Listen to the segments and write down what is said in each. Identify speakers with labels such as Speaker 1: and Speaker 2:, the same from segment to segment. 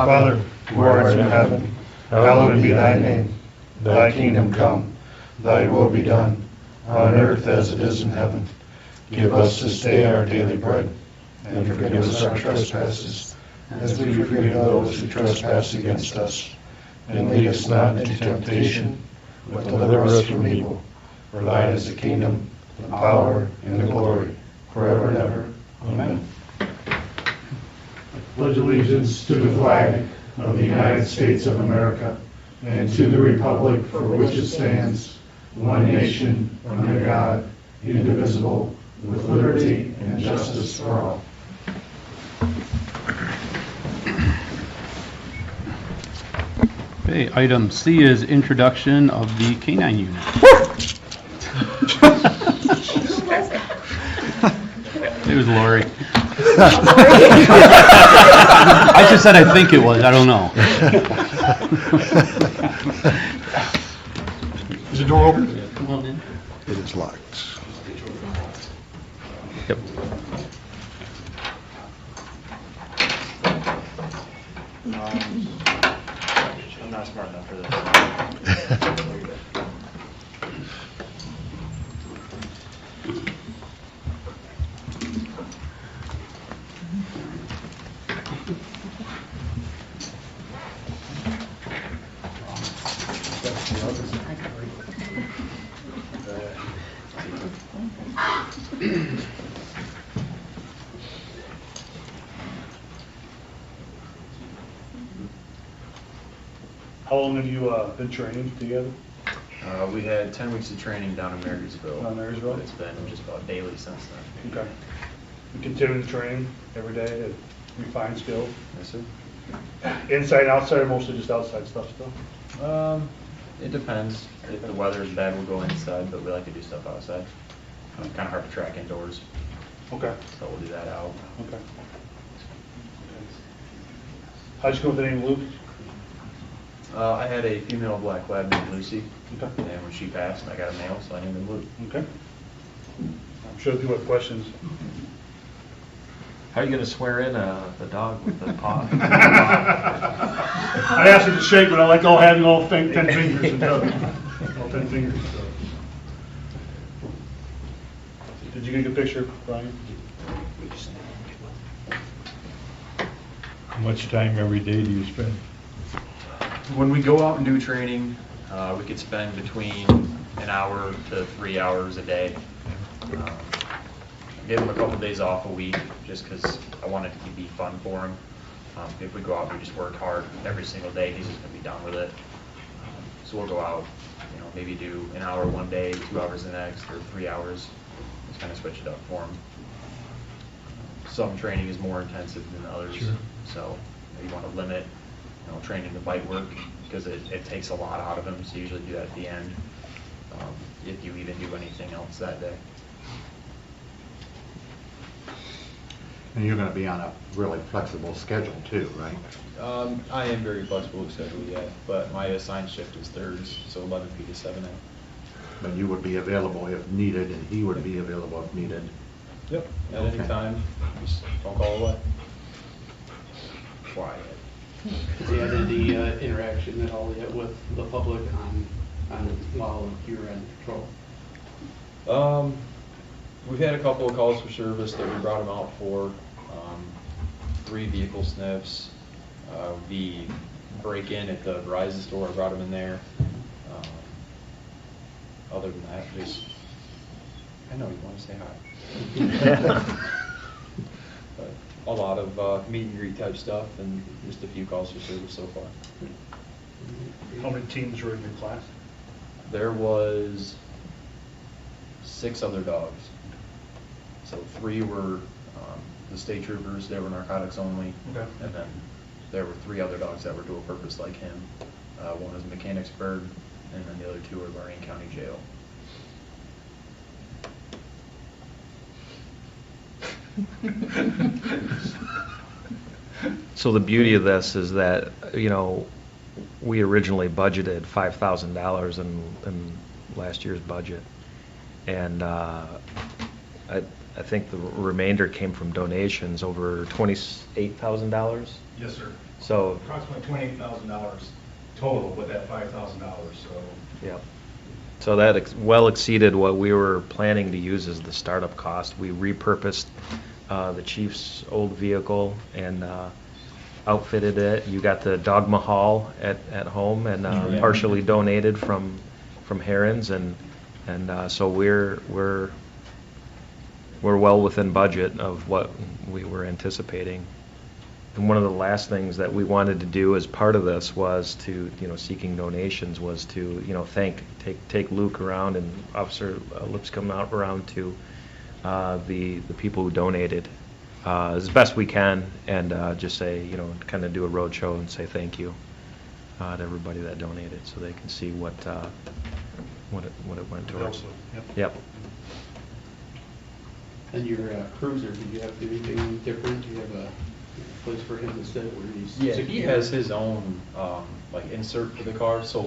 Speaker 1: Father, who art in heaven, hallowed be thy name. Thy kingdom come, thy will be done, on earth as it is in heaven. Give us this day our daily bread, and forgive us our trespasses, as we forgive those who trespass against us. And lead us not into temptation, but deliver us from evil. For thine is the kingdom, the power, and the glory, forever and ever. Amen. Pledge allegiance to the flag of the United States of America and to the republic for which it stands, one nation, under God, indivisible, with liberty and justice for all.
Speaker 2: Okay, item C is introduction of the K-9 unit. It was Lori. I just said I think it was. I don't know.
Speaker 1: Is the door open?
Speaker 2: Come on in.
Speaker 3: It is locked.
Speaker 2: Yep.
Speaker 4: I'm not smart enough for this.
Speaker 1: How long have you been training together?
Speaker 4: We had 10 weeks of training down in Marysville.
Speaker 1: Down in Marysville?
Speaker 4: But it's been just about daily since then.
Speaker 1: Okay. You continue to train every day to refine skills?
Speaker 4: Yes, sir.
Speaker 1: Inside, outside, or mostly just outside stuff still?
Speaker 4: It depends. If the weather is bad, we'll go inside, but we like to do stuff outside. Kind of hard to track indoors,
Speaker 1: Okay.
Speaker 4: so we'll do that out.
Speaker 1: Okay. How'd you go with the name Luke?
Speaker 4: I had a female black lab named Lucy,
Speaker 1: Okay.
Speaker 4: and when she passed, I got a male, so I named him Luke.
Speaker 1: Okay. I'm sure people have questions.
Speaker 5: How are you going to swear in the dog with the paw?
Speaker 1: I asked you to shake, but I like all having all 10 fingers and toes. All 10 fingers. So. Did you get a good picture, Brian?
Speaker 6: How much time every day do you spend?
Speaker 4: When we go out and do training, we could spend between an hour to 3 hours a day. Give him a couple days off a week just because I want it to be fun for him. If we go out and we just work hard every single day, he's just going to be done with it. So we'll go out, maybe do an hour one day, 2 hours the next, or 3 hours. Just kind of switch it up for him. Some training is more intensive than others,
Speaker 6: Sure.
Speaker 4: so you want to limit training the bite work because it takes a lot out of him, so you usually do that at the end if you even do anything else that day.
Speaker 3: And you're going to be on a really flexible schedule too, right?
Speaker 4: I am very flexible with schedule, yeah, but my assigned shift is thirds, so 11 p to 7 a.
Speaker 3: But you would be available if needed, and he would be available if needed.
Speaker 4: Yep. At any
Speaker 3: Okay.
Speaker 4: time, just phone call away. Quiet.
Speaker 7: Has he had any interaction at all yet with the public while you were in patrol?
Speaker 4: We've had a couple of calls for service that we brought him out for. 3 vehicle sniffs. The break-in at the Verizon store, I brought him in there. Other than that, just, I know you want to say hi. But a lot of meet and greet type stuff and just a few calls for service so far.
Speaker 1: How many teams were in your class?
Speaker 4: There was 6 other dogs. So 3 were the state troopers, they were narcotics only.
Speaker 1: Okay.
Speaker 4: And then there were 3 other dogs that were dual purpose like him. One was Mechanicsburg, and then the other 2 were Lorraine County Jail.
Speaker 5: So the beauty of this is that, we originally budgeted $5,000 in last year's budget. And I think the remainder came from donations, over $28,000.
Speaker 1: Yes, sir.
Speaker 5: So,
Speaker 8: Approximately $28,000 total with that $5,000, so.
Speaker 5: yeah. So that well exceeded what we were planning to use as the startup cost. We repurposed the chief's old vehicle and outfitted it. You got the Dogma Hall at home and partially donated from Herons, and so we're well within budget of what we were anticipating. And one of the last things that we wanted to do as part of this was to, seeking donations, was to, take Luke around and Officer Lipscomb out around to the people who donated as best we can, and just say, kind of do a road show and say thank you to everybody that donated, so they can see what it went towards. Yep.
Speaker 7: And your cruiser, did you have to do anything different? Do you have a place for him to sit where he's
Speaker 4: Yeah,
Speaker 7: secure?
Speaker 4: he has his own, insert for the car, so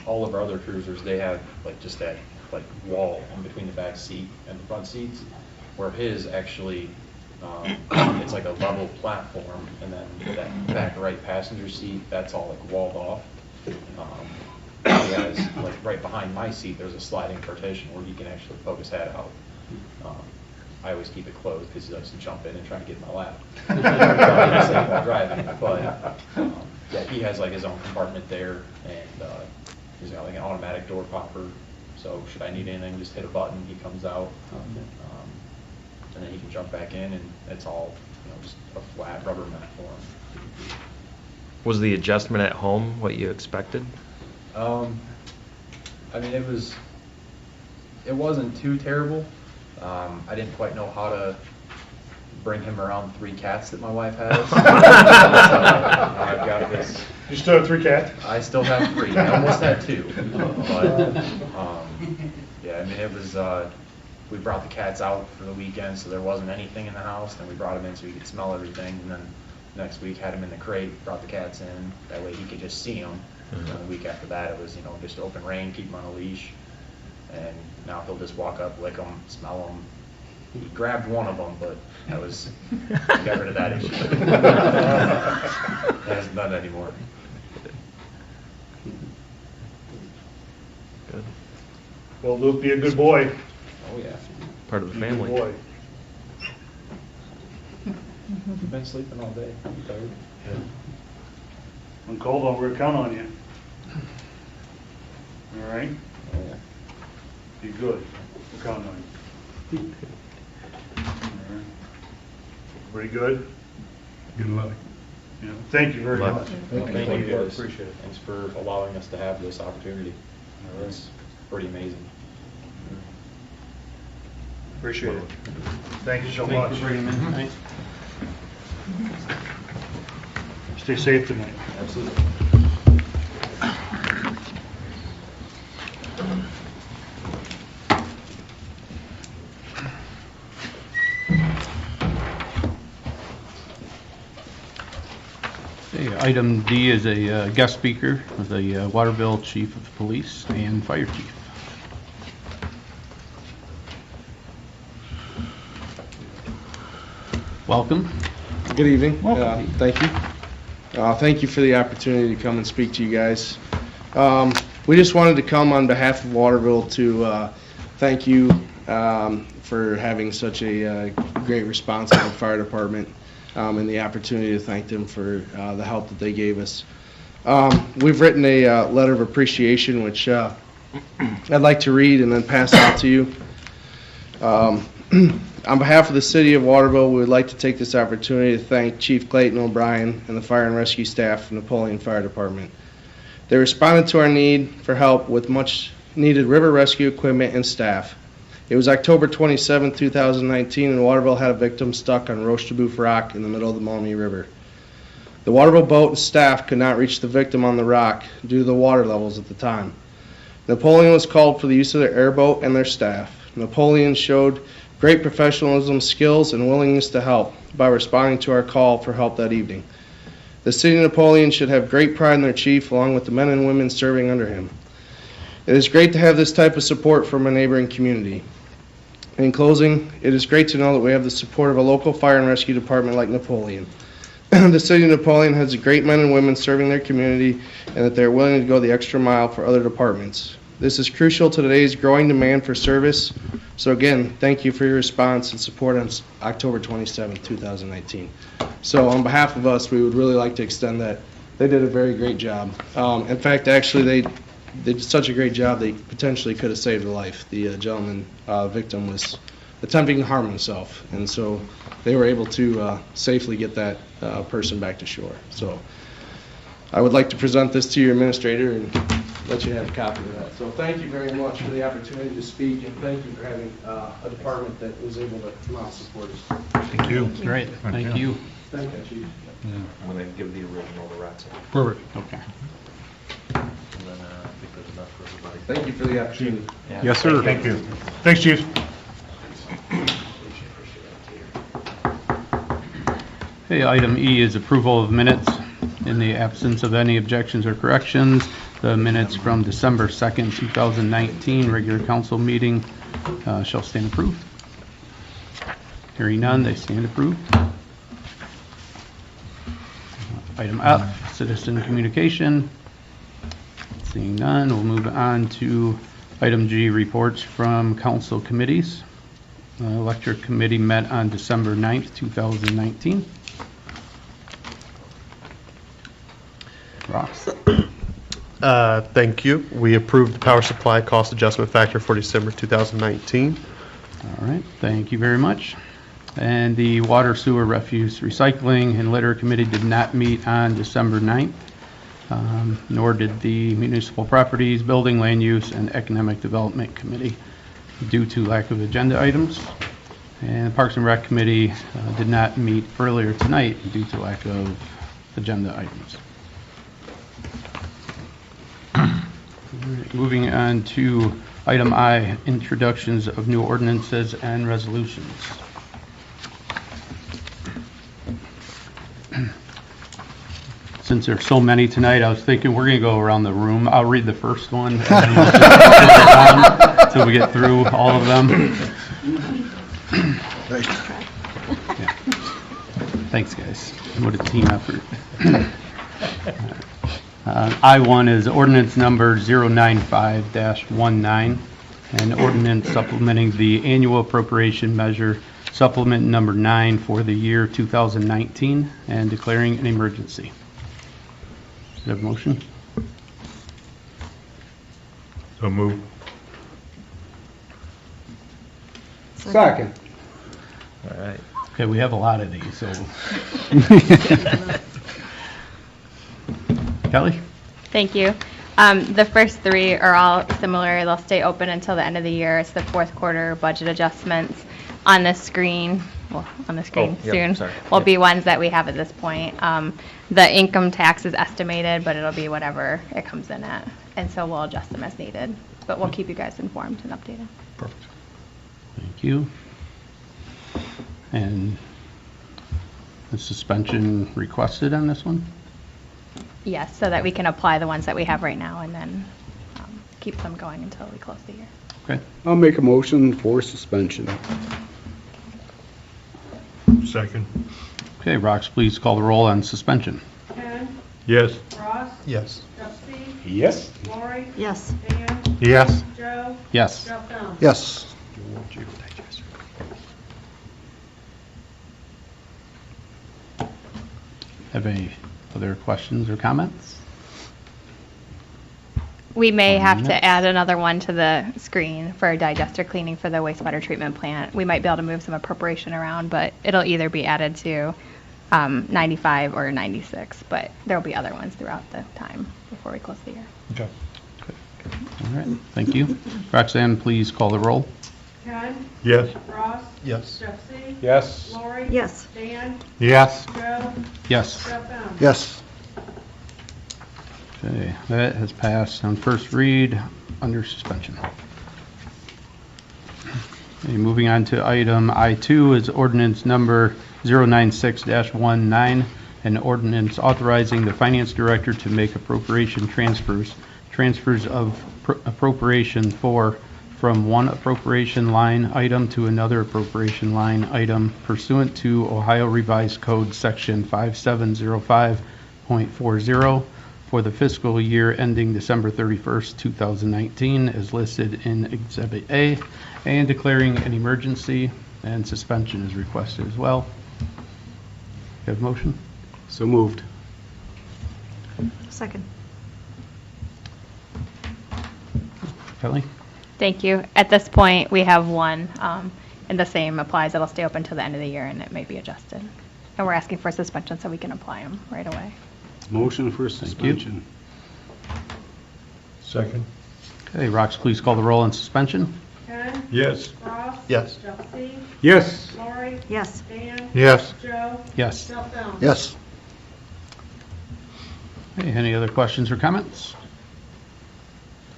Speaker 4: all of our other cruisers, they have just that, wall in between the back seat and the front seats, where his actually, it's like a level platform, and then that back right passenger seat, that's all walled off. He has, right behind my seat, there's a sliding partition where he can actually poke his head out. I always keep it closed because he likes to jump in and try to get in my lap while driving. But yeah, he has his own compartment there, and he's got an automatic door popper. So should I need anything, just hit a button, he comes out, and then he can jump back in, and it's all just a flat rubber mat for him.
Speaker 5: Was the adjustment at home what you expected?
Speaker 4: I mean, it wasn't too terrible. I didn't quite know how to bring him around 3 cats that my wife has. So, I've got this.
Speaker 1: You still have 3 cats?
Speaker 4: I still have 3. I almost had 2. But, yeah, I mean, it was, we brought the cats out for the weekend, so there wasn't anything in the house. Then we brought them in so he could smell everything. And then next week had him in the crate, brought the cats in. That way he could just see them. And then the week after that, it was, just open rein, keep him on a leash. And now he'll just walk up, lick them, smell them. He grabbed one of them, but that was, got rid of that issue. He hasn't done it anymore.
Speaker 5: Good.
Speaker 1: Well, Luke, be a good boy.
Speaker 4: Oh, yeah.
Speaker 5: Part of the
Speaker 1: Be a good
Speaker 5: family.
Speaker 1: boy.
Speaker 4: You've been sleeping all day. You tired?
Speaker 1: When cold, we're counting on you. All right?
Speaker 4: Oh, yeah.
Speaker 1: Be good. We're counting on you. All right. Everybody good?
Speaker 6: Good luck.
Speaker 1: Yeah. Thank you very
Speaker 5: Luck.
Speaker 1: much.
Speaker 4: Thank you guys.
Speaker 1: Appreciate it.
Speaker 4: Thanks for allowing us to have this opportunity. It's pretty amazing.
Speaker 1: Appreciate it. Thank you so much.
Speaker 2: Thank you for bringing him in tonight.
Speaker 1: Stay safe tonight.
Speaker 4: Absolutely.
Speaker 2: Okay, item D is a guest speaker with the Waterville Chief of Police and Fire Chief. Welcome.
Speaker 9: Good evening.
Speaker 2: Welcome.
Speaker 9: Thank you. Thank you for the opportunity to come and speak to you guys. We just wanted to come on behalf of Waterville to thank you for having such a great response to the fire department, and the opportunity to thank them for the help that they gave us. We've written a letter of appreciation, which I'd like to read and then pass out to you. On behalf of the City of Waterville, we would like to take this opportunity to thank Chief Clayton O'Brien and the Fire and Rescue staff from Napoleon Fire Department. They responded to our need for help with much needed river rescue equipment and staff. It was October 27, 2019, and Waterville had a victim stuck on Roche de Boeuf Rock in the middle of the Maumee River. The Waterville boat and staff could not reach the victim on the rock due to the water levels at the time. Napoleon was called for the use of their airboat and their staff. Napoleon showed great professionalism, skills, and willingness to help by responding to our call for help that evening. The City of Napoleon should have great pride in their chief along with the men and women serving under him. It is great to have this type of support from a neighboring community. In closing, it is great to know that we have the support of a local fire and rescue department like Napoleon. the city of Napoleon has great men and women serving their community and that they're willing to go the extra mile for other departments. This is crucial to today's growing demand for service. So again, thank you for your response and support on October 27, 2019. So on behalf of us, we would really like to extend that. They did a very great job. In fact, actually, they did such a great job, they potentially could have saved a life. The gentleman, victim, was attempting to harm himself, and so they were able to safely get that person back to shore. So I would like to present this to your administrator and let you have a copy of that. So thank you very much for the opportunity to speak, and thank you for having a department that was able to come out and support us.
Speaker 6: Thank you.
Speaker 2: Great, thank you.
Speaker 9: Thank you, Chief.
Speaker 5: I'm going to give the original to Roxanne.
Speaker 6: Perfect.
Speaker 2: Okay.
Speaker 5: And then I think there's enough for everybody.
Speaker 9: Thank you for the opportunity.
Speaker 6: Yes, sir. Thank you. Thanks, Chief.
Speaker 2: Okay, item E is approval of minutes. In the absence of any objections or corrections, the minutes from December 2nd, 2019, regular council meeting shall stand approved. Hearing none, they stand approved. Item F, citizen communication. Seeing none, we'll move on to item G, reports from council committees. Electric committee met on December 9th, 2019. Ross?
Speaker 10: Thank you. We approved the power supply cost adjustment factor for December 2019.
Speaker 2: All right, thank you very much. And the Water, Sewer, Refuse, Recycling, and Litter Committee did not meet on December 9th, nor did the Municipal Properties, Building, Land Use, and Economic Development Committee due to lack of agenda items. And the Parks and Rec Committee did not meet earlier tonight due to lack of agenda items. All right, moving on to item I, introductions of new ordinances and resolutions. Since there's so many tonight, I was thinking we're going to go around the room. I'll read the first one, and then we'll just go around until we get through all of them. Yeah. Thanks, guys. What a team effort. I-1 is ordinance number 095-19, an ordinance supplementing the annual appropriation measure supplement number 9 for the year 2019 and declaring an emergency. Should I have a motion?
Speaker 6: So move.
Speaker 9: Second.
Speaker 5: All right.
Speaker 2: Okay, we have a lot of these, so. Kelly?
Speaker 11: Thank you. The first three are all similar. They'll stay open until the end of the year. It's the fourth quarter budget adjustments. On the screen, well, on the screen
Speaker 5: Oh, yep,
Speaker 11: soon,
Speaker 5: sorry.
Speaker 11: will
Speaker 5: Yep.
Speaker 11: be ones that we have at this point. The income tax is estimated, but it'll be whatever it comes in at. And so we'll adjust them as needed. But we'll keep you guys informed and updated.
Speaker 2: Perfect. Thank you. And the suspension requested on this one?
Speaker 11: Yes, so that we can apply the ones that we have right now and then keep them going until we close the year.
Speaker 2: Okay.
Speaker 12: I'll make a motion for suspension.
Speaker 6: Second.
Speaker 2: Okay, Rox, please call the roll on suspension.
Speaker 13: Ken,
Speaker 6: Yes.
Speaker 13: Ross,
Speaker 10: Yes.
Speaker 13: Jeffy,
Speaker 12: Yes.
Speaker 13: Lori,
Speaker 11: Yes.
Speaker 13: Dan,
Speaker 6: Yes.
Speaker 13: Joe,
Speaker 2: Yes.
Speaker 13: Jeff Bell.
Speaker 12: Yes.
Speaker 2: Have any other questions or comments?
Speaker 11: We may have
Speaker 2: Minutes.
Speaker 11: to add another one to the screen for digester cleaning for the wastewater treatment plant. We might be able to move some appropriation around, but it'll either be added to 95 or 96, but there'll be other ones throughout the time before we close the year.
Speaker 6: Okay.
Speaker 2: All right, thank you. Roxanne, please call the roll.
Speaker 13: Ken,
Speaker 6: Yes.
Speaker 13: Ross,
Speaker 10: Yes.
Speaker 13: Jeffy,
Speaker 12: Yes.
Speaker 13: Lori,
Speaker 11: Yes.
Speaker 13: Dan,
Speaker 6: Yes.
Speaker 13: Joe,
Speaker 2: Yes.
Speaker 13: Jeff Bell.
Speaker 12: Yes.
Speaker 2: Okay, that has passed on first read under suspension. Okay, moving on to item I2 is ordinance number 096-19, an ordinance authorizing the finance director to make appropriation transfers of appropriation for from one appropriation line item to another appropriation line item pursuant to Ohio Revised Code Section 5705.40 for the fiscal year ending December 31st, 2019, as listed in Exhibit A, and declaring an emergency, and suspension is requested as well. You have a motion?
Speaker 12: So moved.
Speaker 13: Second.
Speaker 2: Kelly?
Speaker 11: Thank you. At this point, we have one, and the same applies. It'll stay open till the end of the year, and it may be adjusted. And we're asking for suspension so we can apply them right away.
Speaker 12: Motion for suspension.
Speaker 6: Second.
Speaker 2: Okay, Rox, please call the roll on suspension.
Speaker 13: Ken?
Speaker 6: Yes.
Speaker 13: Ross?
Speaker 10: Yes.
Speaker 13: Jeffy?
Speaker 12: Yes.
Speaker 13: Lori? Yes.
Speaker 8: Dan?
Speaker 10: Yes.
Speaker 13: Joe?
Speaker 2: Yes.
Speaker 13: Jeff Bell?
Speaker 10: Yes.
Speaker 2: Okay, any other questions or comments?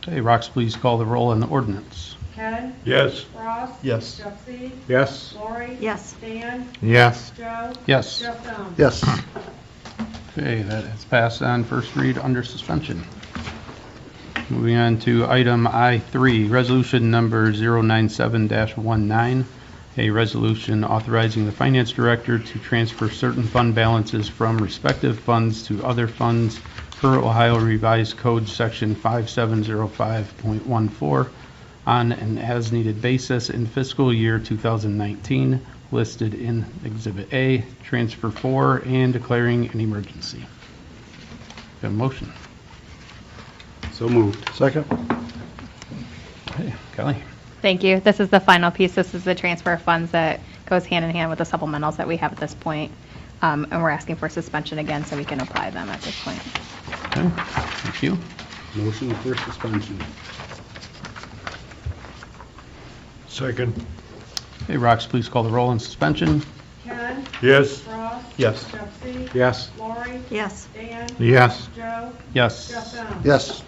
Speaker 2: Okay, Rox, please call the roll on the ordinance.
Speaker 13: Ken?
Speaker 6: Yes.
Speaker 13: Ross?
Speaker 10: Yes.
Speaker 13: Jeffy?
Speaker 12: Yes.
Speaker 13: Lori? Yes.
Speaker 8: Dan?
Speaker 10: Yes.
Speaker 13: Joe?
Speaker 2: Yes.
Speaker 13: Jeff Bell?
Speaker 10: Yes.
Speaker 2: Okay, that is passed on first read under suspension. Moving on to item I3, resolution number 097-19, a resolution authorizing the finance director to transfer certain fund balances from respective funds to other funds per Ohio Revised Code Section 5705.14 on an as-needed basis in fiscal year 2019, listed in Exhibit A, transfer for, and declaring an emergency. Have a motion?
Speaker 12: So moved.
Speaker 10: Second.
Speaker 2: Okay, Kelly?
Speaker 11: Thank you. This is the final piece. This is the transfer of funds that goes hand in hand with the supplementals that we have at this point. And we're asking for suspension again so we can apply them at this point.
Speaker 2: Okay, thank you.
Speaker 12: Motion for suspension.
Speaker 6: Second.
Speaker 2: Okay, Rox, please call the roll on suspension.
Speaker 13: Ken?
Speaker 6: Yes.
Speaker 13: Ross?
Speaker 10: Yes.
Speaker 13: Jeffy?
Speaker 12: Yes.
Speaker 13: Lori? Yes.
Speaker 8: Dan?
Speaker 10: Yes.
Speaker 13: Joe?
Speaker 2: Yes.
Speaker 13: Jeff Bell?
Speaker 10: Yes.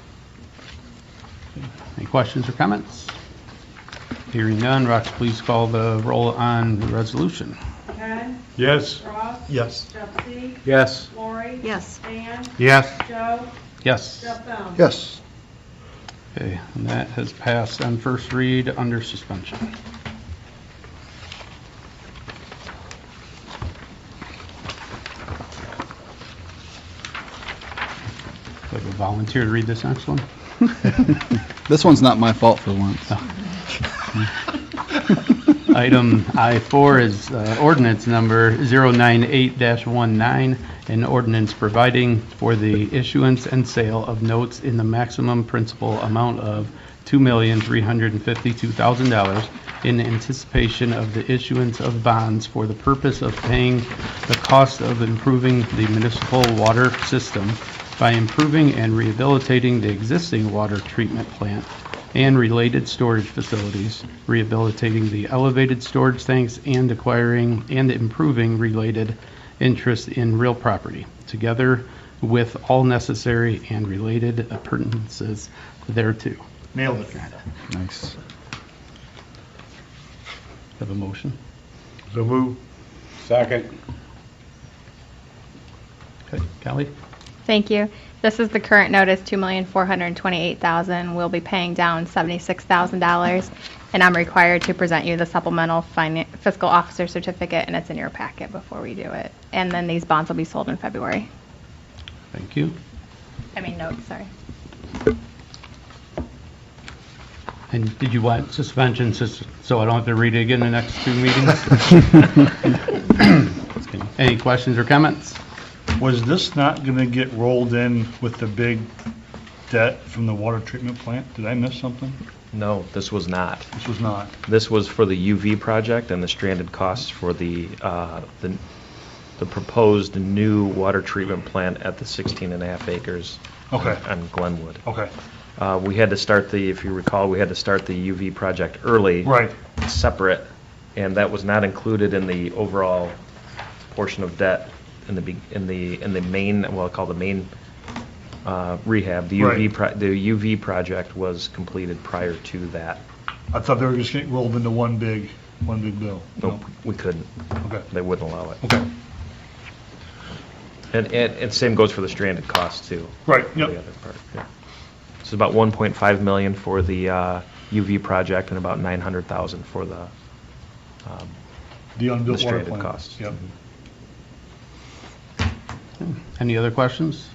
Speaker 2: Any questions or comments? Hearing none, Rox, please call the roll on the resolution.
Speaker 13: Ken?
Speaker 6: Yes.
Speaker 13: Ross?
Speaker 10: Yes.
Speaker 13: Jeffy?
Speaker 12: Yes.
Speaker 13: Lori? Yes.
Speaker 8: Dan?
Speaker 10: Yes.
Speaker 13: Joe?
Speaker 2: Yes.
Speaker 13: Jeff Bell?
Speaker 10: Yes.
Speaker 2: Okay, and that has passed on first read under suspension. Do I have a volunteer to read this next one?
Speaker 12: This one's not my fault for once.
Speaker 2: Item I4 is ordinance number 098-19, an ordinance providing for the issuance and sale of notes in the maximum principal amount of $2,352,000 in anticipation of the issuance of bonds for the purpose of paying the cost of improving the municipal water system by improving and rehabilitating the existing water treatment plant and related storage facilities, rehabilitating the elevated storage tanks, and acquiring and improving related interest in real property, together with all necessary and related appurtenances thereto.
Speaker 6: Nailed it.
Speaker 12: Nice.
Speaker 2: Have a motion?
Speaker 6: So move.
Speaker 12: Second.
Speaker 2: Okay, Kelly?
Speaker 11: Thank you. This is the current notice, $2,428,000. We'll be paying down $76,000, and I'm required to present you the supplemental fiscal officer certificate, and it's in your packet before we do it. And then these bonds will be sold in February.
Speaker 2: Thank you.
Speaker 11: Notes, sorry.
Speaker 2: And did you want suspension so I don't have to read it again the next two meetings? Any questions or comments?
Speaker 6: Was this not going to get rolled in with the big debt from the water treatment plant? Did I miss something?
Speaker 5: No, this was not.
Speaker 6: This was not.
Speaker 5: This was for the UV project and the stranded costs for the proposed new water treatment plant at the 16.5 acres
Speaker 6: Okay.
Speaker 5: on Glenwood.
Speaker 6: Okay.
Speaker 5: We had to start if you recall, we had to start the UV project early.
Speaker 6: Right.
Speaker 5: Separate, and that was not included in the overall portion of debt in the main, well, called the main rehab. The UV project was completed prior to that.
Speaker 6: I thought they were just getting rolled into one big bill.
Speaker 5: Nope, we couldn't.
Speaker 6: Okay.
Speaker 5: They wouldn't allow it.
Speaker 6: Okay.
Speaker 5: And same goes for the stranded costs too.
Speaker 6: Right.
Speaker 5: The
Speaker 6: Yep.
Speaker 5: other part. Yeah. So about 1.5 million for the UV project and about $900,000 for the
Speaker 6: The unbuilt water
Speaker 5: stranded
Speaker 6: plant.
Speaker 5: costs.
Speaker 6: Yep.
Speaker 2: Any other questions?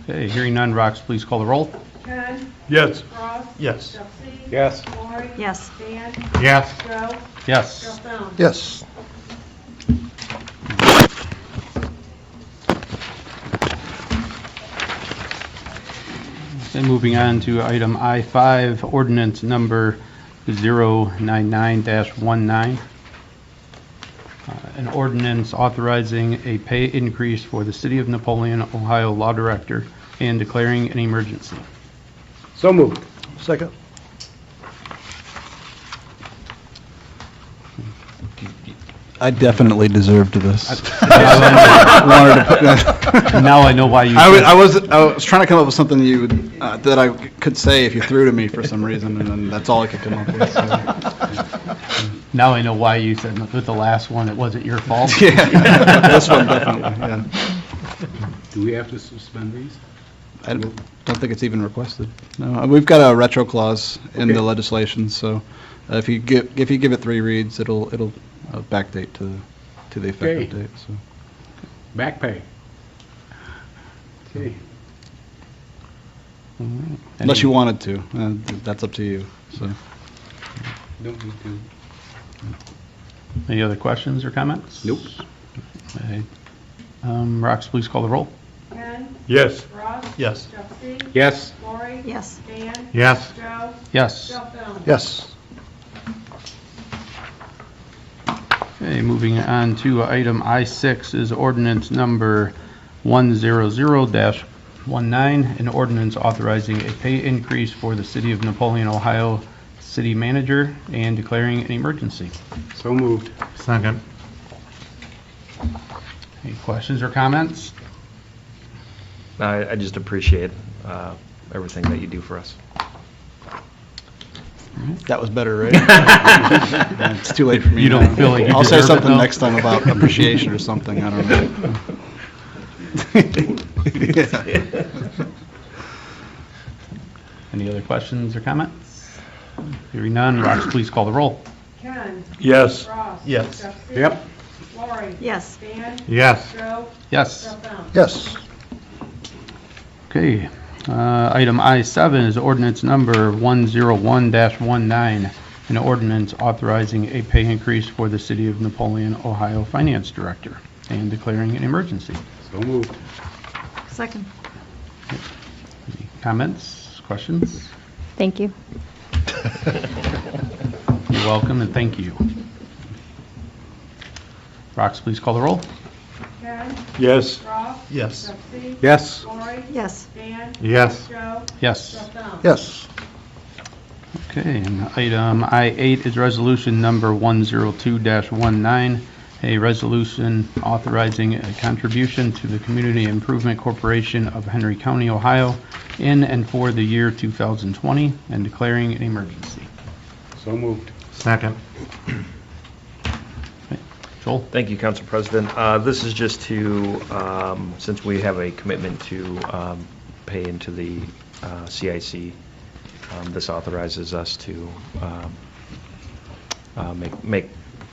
Speaker 2: Okay, hearing none, Rox, please call the roll.
Speaker 13: Ken?
Speaker 6: Yes.
Speaker 13: Ross?
Speaker 10: Yes.
Speaker 13: Jeffy?
Speaker 12: Yes.
Speaker 13: Lori? Yes. Dan?
Speaker 6: Yes.
Speaker 13: Joe?
Speaker 2: Yes.
Speaker 13: Jeff Bell?
Speaker 10: Yes.
Speaker 2: Okay, moving on to item I-5, ordinance number 099-19. An ordinance authorizing a pay increase for the City of Napoleon, Ohio Law Director and declaring an emergency.
Speaker 12: So moved.
Speaker 10: Second.
Speaker 12: I definitely deserved this.
Speaker 2: Now I know why you.
Speaker 12: I was trying to come up with something you would, that I could say if you threw to me for some reason, and then that's all I could come up with. So.
Speaker 2: Now I know why you said with the last one it wasn't your fault.
Speaker 12: Yeah, this one definitely. Yeah. Do we have to suspend these? I don't think it's even requested. No, we've got a retro clause in the legislation, so if you give it 3 reads, it'll backdate to the effective date. So.
Speaker 14: Back pay. Okay.
Speaker 12: Unless you wanted to, that's up to you. So.
Speaker 14: Don't need to.
Speaker 2: Any other questions or comments?
Speaker 14: Nope.
Speaker 2: Okay. Rox, please call the roll.
Speaker 13: Ken?
Speaker 6: Yes.
Speaker 13: Ross?
Speaker 10: Yes.
Speaker 13: Jeffy?
Speaker 14: Yes.
Speaker 13: Lori? Yes. Dan?
Speaker 6: Yes.
Speaker 13: Joe?
Speaker 2: Yes.
Speaker 13: Jeff Bell?
Speaker 10: Yes.
Speaker 2: Okay, moving on to item I-6 is ordinance number 100-19, an ordinance authorizing a pay increase for the City of Napoleon, Ohio City Manager and declaring an emergency.
Speaker 14: So moved.
Speaker 6: Second.
Speaker 2: Any questions or comments?
Speaker 5: I just appreciate everything that you do for us.
Speaker 12: That was better, right? It's too late for me.
Speaker 2: You don't
Speaker 12: now.
Speaker 2: feel like you
Speaker 12: I'll say
Speaker 2: deserve it,
Speaker 12: something
Speaker 2: though?
Speaker 12: next time about appreciation or something. I don't know.
Speaker 2: Any other questions or comments? Hearing none, Rox, please call the roll.
Speaker 13: Ken?
Speaker 6: Yes.
Speaker 13: Ross?
Speaker 10: Yes.
Speaker 13: Jeffy?
Speaker 14: Yep.
Speaker 13: Lori? Yes. Dan?
Speaker 6: Yes.
Speaker 13: Joe?
Speaker 2: Yes.
Speaker 13: Jeff Bell?
Speaker 10: Yes.
Speaker 2: Okay, item I-7 is ordinance number 101-19, an ordinance authorizing a pay increase for the City of Napoleon, Ohio Finance Director and declaring an emergency.
Speaker 14: So moved.
Speaker 13: Second.
Speaker 2: Any comments, questions?
Speaker 11: Thank you.
Speaker 2: You're welcome and thank you. Rox, please call the roll.
Speaker 13: Ken?
Speaker 6: Yes.
Speaker 13: Ross?
Speaker 10: Yes.
Speaker 13: Jeffy?
Speaker 14: Yes.
Speaker 13: Lori? Yes. Dan?
Speaker 6: Yes.
Speaker 13: Joe?
Speaker 2: Yes.
Speaker 13: Jeff Bell?
Speaker 10: Yes.
Speaker 2: Okay, and item I-8 is resolution number 102-19, a resolution authorizing a contribution to the Community Improvement Corporation of Henry County, Ohio, in and for the year 2020, and declaring an emergency.
Speaker 14: So moved.
Speaker 6: Second.
Speaker 2: Joel?
Speaker 5: Thank you, Council President. This is just to, since we have a commitment to pay into the CIC, this authorizes us to make,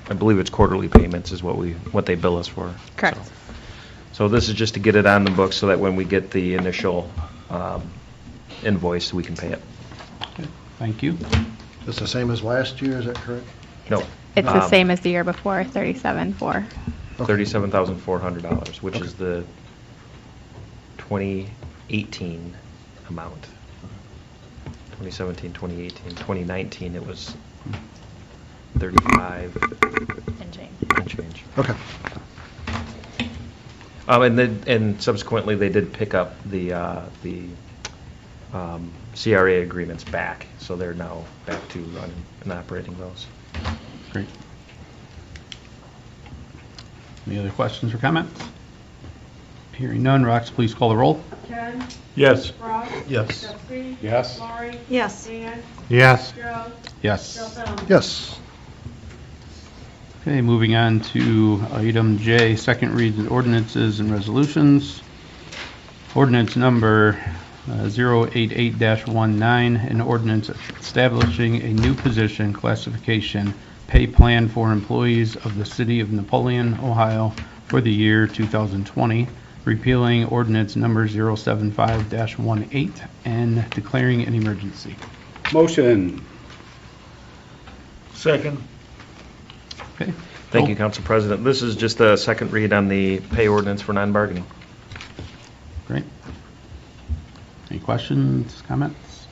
Speaker 5: I believe it's quarterly payments is what they bill us for.
Speaker 11: Correct.
Speaker 5: So this is just to get it on the books so that when we get the initial invoice, we can pay it.
Speaker 2: Thank you.
Speaker 10: It's the same as last year, is that correct?
Speaker 5: No.
Speaker 11: It's the same as the year before, 37.4.
Speaker 5: $37,400, which is the 2018 amount. 2017, 2018, 2019, it was 35
Speaker 11: And change.
Speaker 5: and change.
Speaker 10: Okay.
Speaker 5: And subsequently, they did pick up the CRA agreements back, so they're now back to running and operating those.
Speaker 2: Great. Any other questions or comments? Hearing none, Rox, please call the roll.
Speaker 13: Ken?
Speaker 6: Yes.
Speaker 13: Ross?
Speaker 10: Yes.
Speaker 13: Jeffy?
Speaker 14: Yes.
Speaker 13: Lori? Yes. Dan?
Speaker 6: Yes.
Speaker 13: Joe?
Speaker 2: Yes.
Speaker 13: Jeff Bell?
Speaker 10: Yes.
Speaker 2: Okay, moving on to item J, second reads and ordinances and resolutions. Ordinance number 088-19, an ordinance establishing a new position classification pay plan for employees of the City of Napoleon, Ohio for the year 2020, repealing ordinance number 075-18 and declaring an emergency.
Speaker 14: Motion.
Speaker 6: Second.
Speaker 2: Okay.
Speaker 5: Thank you, Council President. This is just a second read on the pay ordinance for non-bargaining.
Speaker 2: Great. Any questions, comments?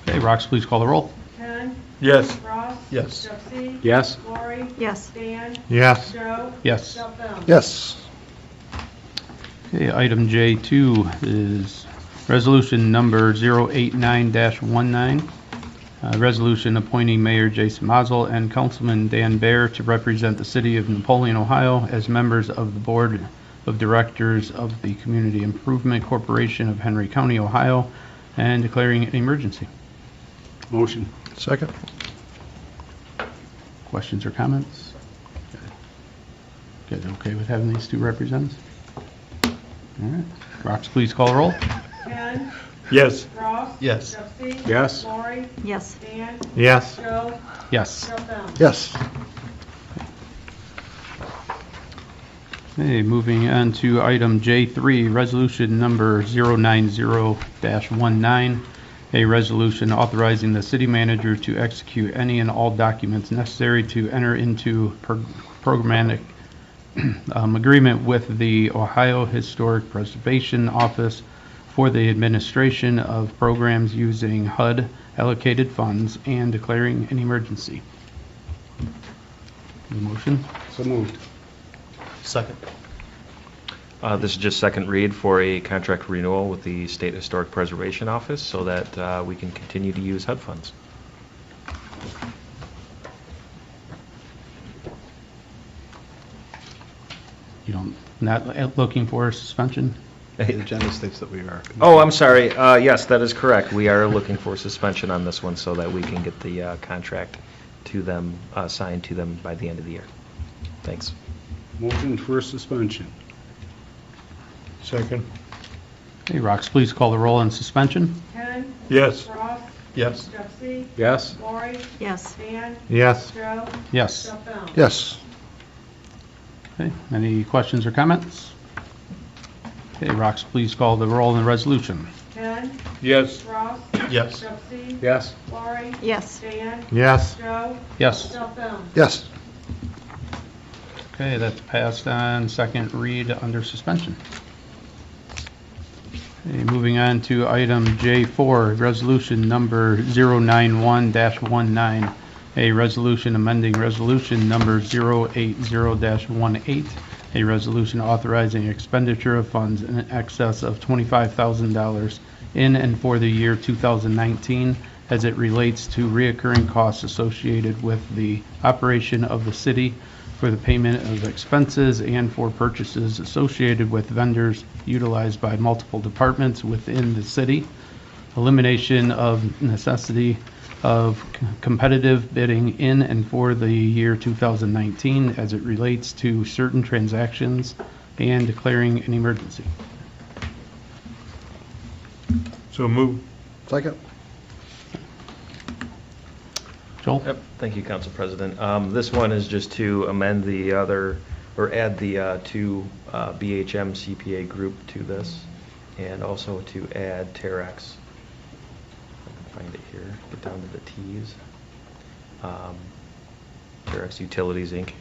Speaker 2: Okay, Rox, please call the roll.
Speaker 13: Ken?
Speaker 6: Yes.
Speaker 13: Ross?
Speaker 6: Yes.
Speaker 13: Jeffy?
Speaker 14: Yes.
Speaker 13: Lori? Yes. Dan?
Speaker 6: Yes.
Speaker 13: Joe?
Speaker 2: Yes.
Speaker 13: Duffel?
Speaker 1: Yes.
Speaker 2: Okay, item J2 is resolution number 089-19. Resolution appointing Mayor Jason Mazel and Councilman Dan Baer to represent the City of Napoleon, Ohio as members of the Board of Directors of the Community Improvement Corporation of Henry County, Ohio, and declaring an emergency.
Speaker 14: Motion.
Speaker 1: Second.
Speaker 2: Questions or comments? Guys okay with having these two representatives? All right. Rox, please call the roll.
Speaker 13: Ken?
Speaker 6: Yes.
Speaker 13: Ross?
Speaker 6: Yes.
Speaker 13: Jeffy?
Speaker 14: Yes.
Speaker 13: Lori?
Speaker 11: Yes.
Speaker 13: Dan?
Speaker 6: Yes.
Speaker 13: Joe?
Speaker 2: Yes.
Speaker 13: Duffel?
Speaker 1: Yes.
Speaker 2: Okay, moving on to item J3, resolution number 090-19, a resolution authorizing the city manager to execute any and all documents necessary to enter into programmatic agreement with the Ohio Historic Preservation Office for the administration of programs using HUD allocated funds and declaring an emergency. The motion?
Speaker 14: So moved.
Speaker 1: Second.
Speaker 5: This is just second read for a contract renewal with the State Historic Preservation Office so that we can continue to use HUD funds.
Speaker 2: You don't, not looking for a suspension?
Speaker 12: The agenda states that we are.
Speaker 5: Oh, I'm sorry. Yes, that is correct. We are looking for suspension on this one so that we can get the contract to them, signed to them by the end of the year. Thanks.
Speaker 14: Motion for suspension.
Speaker 6: Second.
Speaker 2: Okay, Rox, please call the roll on suspension.
Speaker 13: Ken?
Speaker 6: Yes.
Speaker 13: Ross?
Speaker 6: Yes.
Speaker 13: Jeffy?
Speaker 14: Yes.
Speaker 13: Lori?
Speaker 11: Yes.
Speaker 13: Dan?
Speaker 6: Yes.
Speaker 13: Joe?
Speaker 2: Yes.
Speaker 13: Duffel?
Speaker 1: Yes.
Speaker 2: Okay, any questions or comments? Okay, Rox, please call the roll on the resolution.
Speaker 13: Ken?
Speaker 6: Yes.
Speaker 13: Ross?
Speaker 6: Yes.
Speaker 13: Jeffy?
Speaker 14: Yes.
Speaker 13: Lori?
Speaker 11: Yes.
Speaker 13: Dan?
Speaker 6: Yes.
Speaker 13: Joe?
Speaker 2: Yes.
Speaker 13: Duffel?
Speaker 1: Yes.
Speaker 2: Okay, that's passed on second read under suspension. Okay, moving on to item J4, resolution number 091-19, a resolution amending resolution number 080-18, a resolution authorizing expenditure of funds in excess of $25,000 in and for the year 2019 as it relates to reoccurring costs associated with the operation of the city, for the payment of expenses and for purchases associated with vendors utilized by multiple departments within the city, elimination of necessity of competitive bidding in and for the year 2019 as it relates to certain transactions, and declaring an emergency.
Speaker 6: So move.
Speaker 1: Second.
Speaker 2: Joel?
Speaker 5: Yep, thank you, Council President. This one is just to amend the other, or add the two BHM CPA group to this, and also to add Terex. I can find it here, get down to the T's. Terex Utilities, Inc.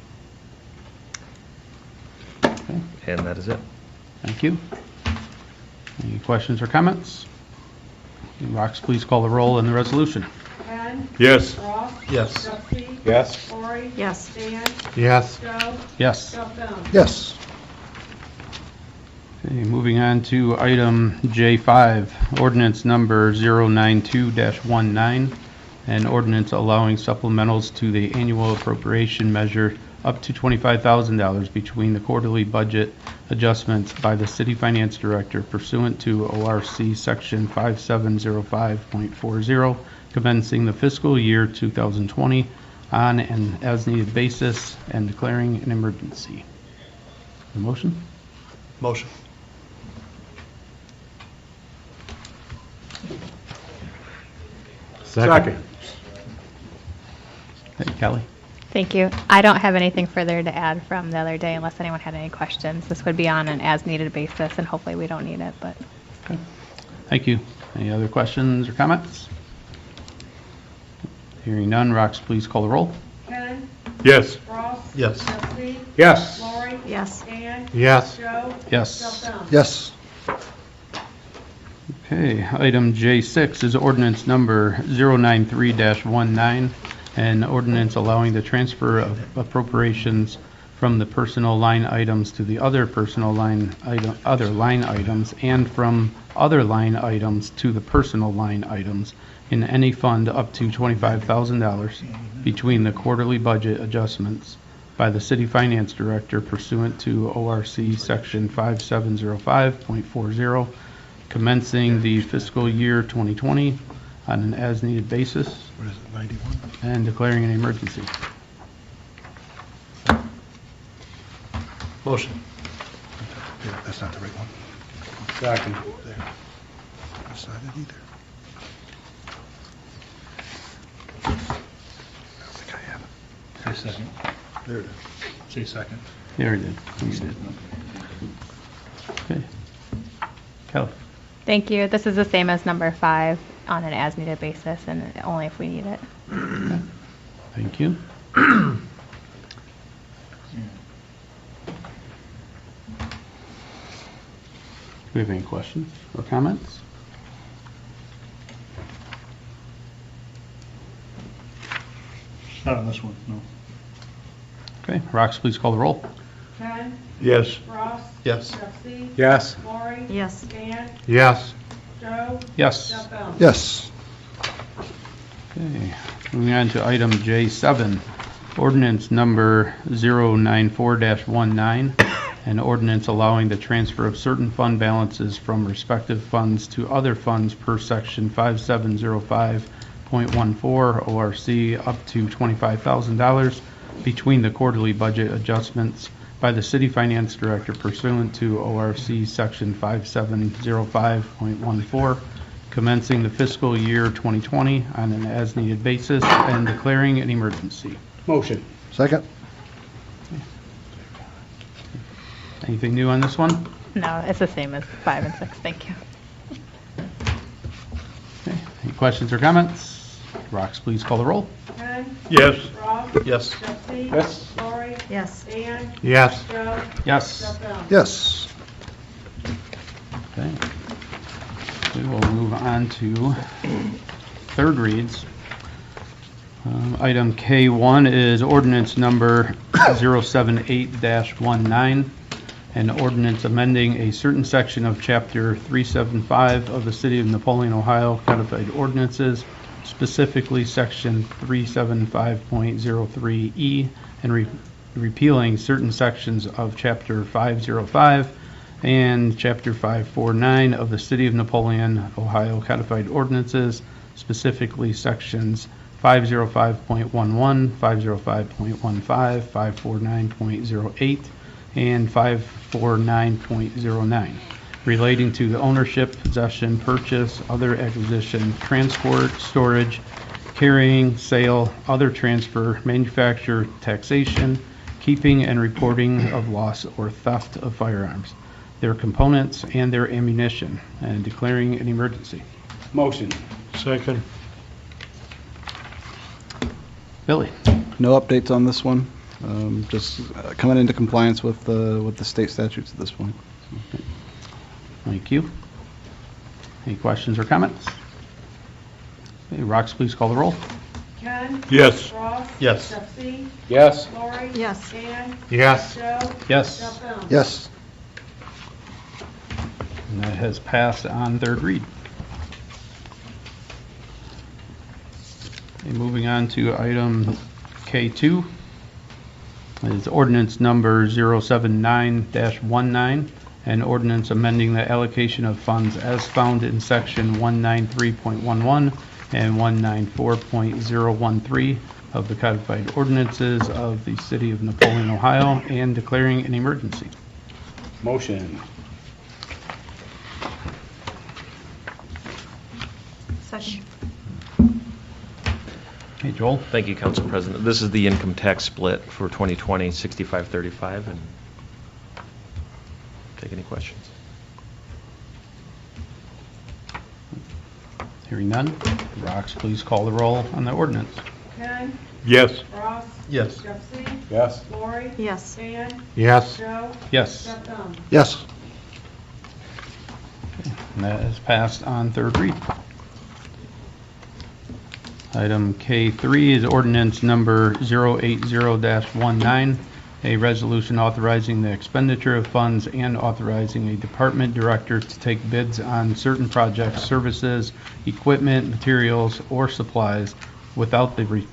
Speaker 2: Okay,
Speaker 5: And that is it.
Speaker 2: thank you. Any questions or comments? Rox, please call the roll on the resolution.
Speaker 13: Ken?
Speaker 6: Yes.
Speaker 13: Ross?
Speaker 6: Yes.
Speaker 13: Jeffy?
Speaker 14: Yes.
Speaker 13: Lori?
Speaker 11: Yes.
Speaker 13: Dan?
Speaker 6: Yes.
Speaker 13: Joe?
Speaker 2: Yes.
Speaker 13: Duffel?
Speaker 1: Yes.
Speaker 2: Okay, moving on to item J5, ordinance number 092-19, an ordinance allowing supplementals to the annual appropriation measure up to $25,000 between the quarterly budget adjustments by the city finance director pursuant to ORC section 5705.40, commencing the fiscal year 2020 on an as-needed basis and declaring an emergency. A motion?
Speaker 1: Motion.
Speaker 14: Second.
Speaker 2: Hey, Kelly?
Speaker 11: Thank you. I don't have anything further to add from the other day unless anyone had any questions. This would be on an as-needed basis, and hopefully we don't need it, but
Speaker 2: Thank you. Any other questions or comments? Hearing none, Rox, please call the roll.
Speaker 13: Ken,
Speaker 14: Yes.
Speaker 13: Ross.
Speaker 10: Yes.
Speaker 13: Jeffy,
Speaker 14: Yes.
Speaker 13: Lori.
Speaker 11: Yes.
Speaker 13: Dan,
Speaker 10: Yes.
Speaker 13: Joe.
Speaker 2: Yes.
Speaker 13: Joe.
Speaker 10: Yes.
Speaker 2: Okay, item J6 is ordinance number 093-19, an ordinance allowing the transfer of appropriations from the personal line items to the other personal line item, other line items, and from other line items to the personal line items in any fund up to $25,000 between the quarterly budget adjustments by the city finance director pursuant to ORC section 5705.40, commencing the fiscal year 2020 on an as-needed basis.
Speaker 10: What is it, 91?
Speaker 2: And declaring an emergency.
Speaker 10: Motion. Yeah, that's not the right one.
Speaker 14: Second.
Speaker 10: There. That's not it either. I don't think I have it.
Speaker 1: Say second.
Speaker 10: There it is.
Speaker 1: Say second.
Speaker 2: There it is. You did. Okay. Kelly?
Speaker 11: thank you. This is the same as number 5 on an as-needed basis and only if we need it.
Speaker 2: Thank you. Do we have any questions or comments?
Speaker 6: Not on this one, no.
Speaker 2: Okay, Rox, please call the roll.
Speaker 13: Ken,
Speaker 14: Yes.
Speaker 13: Ross.
Speaker 10: Yes.
Speaker 13: Jeffy,
Speaker 14: Yes.
Speaker 13: Lori.
Speaker 11: Yes.
Speaker 13: Dan,
Speaker 14: Yes.
Speaker 13: Joe.
Speaker 2: Yes.
Speaker 13: Joe.
Speaker 10: Yes.
Speaker 2: Okay, moving on to item J7, ordinance number 094-19, an ordinance allowing the transfer of certain fund balances from respective funds to other funds per section 5705.14 ORC up to $25,000 between the quarterly budget adjustments by the city finance director pursuant to ORC section 5705.14, commencing the fiscal year 2020 on an as-needed basis and declaring an emergency.
Speaker 14: Motion.
Speaker 10: Second?
Speaker 2: Anything new on this one?
Speaker 11: No, it's the same as 5 and 6. Thank you.
Speaker 2: Okay. Any questions or comments? Rox, please call the roll.
Speaker 13: Ken,
Speaker 14: Yes.
Speaker 13: Ross.
Speaker 10: Yes.
Speaker 13: Jeffy.
Speaker 14: Yes.
Speaker 13: Lori.
Speaker 11: Yes.
Speaker 13: Dan,
Speaker 14: Yes.
Speaker 13: Joe.
Speaker 2: Yes.
Speaker 13: Joe.
Speaker 10: Yes.
Speaker 2: Okay. We will move on to third reads. Item K1 is ordinance number 078-19, an ordinance amending a certain section of Chapter 375 of the City of Napoleon, Ohio Codified Ordinances, specifically Section 375.03E, and repealing certain sections of Chapter 505 and Chapter 549 of the City of Napoleon, Ohio Codified Ordinances, specifically Sections 505.11, 505.15, 549.08, and 549.09, relating to the ownership, possession, purchase, other acquisition, transport, storage, carrying, sale, other transfer, manufacture, taxation, keeping and reporting of loss or theft of firearms, their components, and their ammunition, and declaring an emergency.
Speaker 14: Motion.
Speaker 10: Second?
Speaker 2: Billy?
Speaker 12: No updates on this one. Just coming into compliance with the state statutes at this point.
Speaker 2: Thank you. Any questions or comments? Okay, Rox, please call the roll.
Speaker 13: Ken,
Speaker 14: Yes.
Speaker 13: Ross.
Speaker 10: Yes.
Speaker 13: Jeffy,
Speaker 14: Yes.
Speaker 13: Lori.
Speaker 11: Yes.
Speaker 13: Dan,
Speaker 14: Yes.
Speaker 13: Joe.
Speaker 2: Yes.
Speaker 13: Joe.
Speaker 10: Yes.
Speaker 2: And that has passed on third read. Okay, moving on to item K2 is ordinance number 079-19, an ordinance amending the allocation of funds as found in section 193.11 and 194.013 of the codified ordinances of the City of Napoleon, Ohio, and declaring an emergency.
Speaker 14: Motion.
Speaker 11: Second.
Speaker 2: Okay, Joel?
Speaker 5: Thank you, Council President. This is the income tax split for 2020, 6535, and take any questions.
Speaker 2: Hearing none. Rox, please call the roll on the ordinance.
Speaker 13: Ken,
Speaker 10: Yes.
Speaker 13: Ross.
Speaker 10: Yes.
Speaker 13: Jeffy.
Speaker 14: Yes.
Speaker 13: Lori.
Speaker 11: Yes.
Speaker 13: Dan.
Speaker 10: Yes.
Speaker 13: Joe.
Speaker 2: Yes.
Speaker 13: Jeff Dunham.
Speaker 10: Yes.
Speaker 2: And that is passed on third read. Item K3 is ordinance number 080-19, a resolution authorizing the expenditure of funds and authorizing a department director to take bids on certain projects, services, equipment, materials, or supplies without the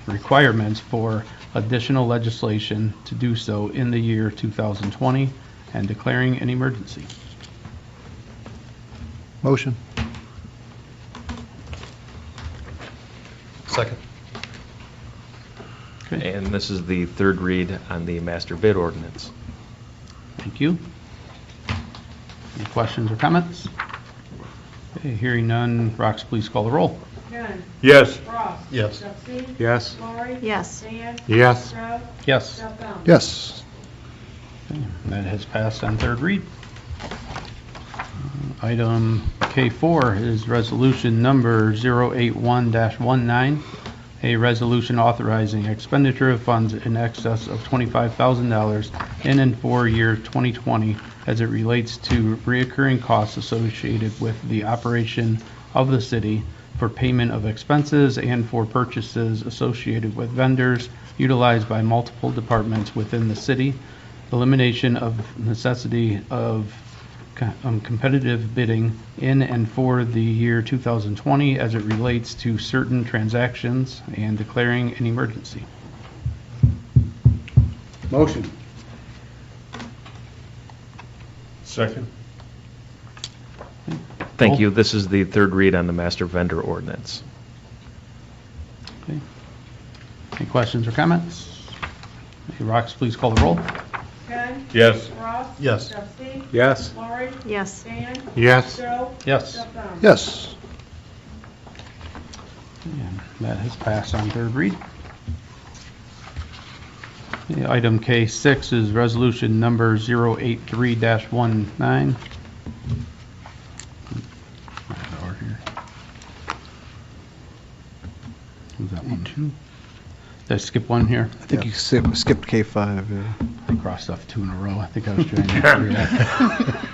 Speaker 2: requirements for additional legislation to do so in the year 2020 and declaring an emergency.
Speaker 10: Motion. Second.
Speaker 2: Okay,
Speaker 5: And this is the third read on the master bid ordinance.
Speaker 2: thank you. Any questions or comments? Okay, hearing none, Rox, please call the roll.
Speaker 13: Ken,
Speaker 10: Yes.
Speaker 13: Ross.
Speaker 10: Yes.
Speaker 13: Jeffy.
Speaker 10: Yes.
Speaker 13: Lori.
Speaker 11: Yes.
Speaker 13: Dan.
Speaker 10: Yes.
Speaker 13: Joe.
Speaker 2: Yes.
Speaker 13: Jeff Dunham.
Speaker 10: Yes.
Speaker 2: Okay, that has passed on third read. Item K4 is resolution number 081-19, a resolution authorizing expenditure of funds in excess of $25,000 in and for year 2020 as it relates to reoccurring costs associated with the operation of the city for payment of expenses and for purchases associated with vendors utilized by multiple departments within the city, elimination of necessity of competitive bidding in and for the year 2020 as it relates to certain transactions and declaring an emergency.
Speaker 14: Motion.
Speaker 10: Second.
Speaker 5: Thank you. This is the third read on the master vendor ordinance.
Speaker 2: Okay. Any questions or comments? Okay, Rox, please call the roll.
Speaker 13: Ken,
Speaker 10: Yes.
Speaker 13: Ross.
Speaker 10: Yes.
Speaker 13: Jeffy.
Speaker 14: Yes.
Speaker 13: Lori.
Speaker 11: Yes.
Speaker 13: Dan.
Speaker 10: Yes.
Speaker 13: Joe.
Speaker 2: Yes.
Speaker 13: Jeff Dunham.
Speaker 10: Yes.
Speaker 2: And that has passed on third read. Okay, item K6 is resolution number 083-19. Who's that one? Did I skip one here?
Speaker 12: I think you skipped K5, yeah.
Speaker 2: I crossed off two in a row. I think I was trying to figure that.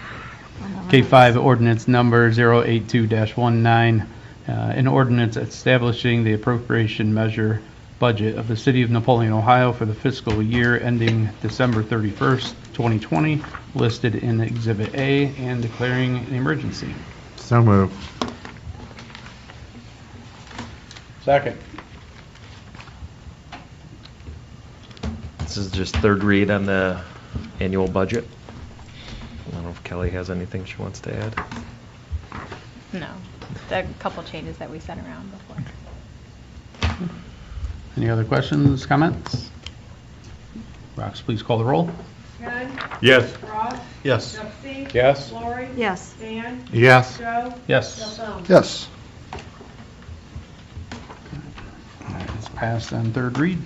Speaker 2: K5 ordinance number 082-19, an ordinance establishing the appropriation measure budget of the city of Napoleon, Ohio for the fiscal year ending December 31st, 2020, listed in Exhibit A, and declaring an emergency.
Speaker 10: So moved.
Speaker 14: Second.
Speaker 5: This is just third read on the annual budget. I don't know if Kelly has anything she wants to add.
Speaker 11: No. A couple changes that we sent around before.
Speaker 2: Any other questions, comments? Rox, please call the roll.
Speaker 13: Ken,
Speaker 10: Yes.
Speaker 13: Ross.
Speaker 10: Yes.
Speaker 13: Jeffy.
Speaker 14: Yes.
Speaker 13: Lori.
Speaker 11: Yes.
Speaker 13: Dan.
Speaker 10: Yes.
Speaker 13: Joe.
Speaker 2: Yes.
Speaker 13: Jeff Dunham.
Speaker 10: Yes.
Speaker 2: That is passed on third read.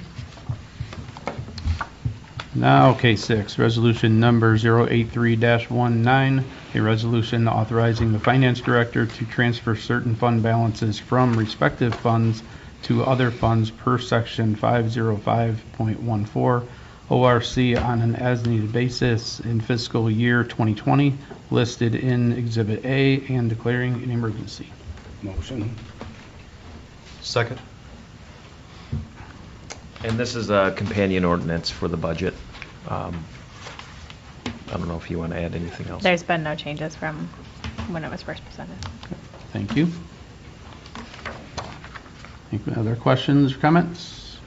Speaker 2: Now, K6, resolution number 083-19, a resolution authorizing the finance director to transfer certain fund balances from respective funds to other funds per section 505.14 ORC on an as-needed basis in fiscal year 2020, listed in Exhibit A, and declaring an emergency.
Speaker 14: Motion.
Speaker 10: Second.
Speaker 5: And this is a companion ordinance for the budget. I don't know if you want to add anything else.
Speaker 11: There's been no changes from when it was first presented.
Speaker 2: Thank you. Any other questions or comments?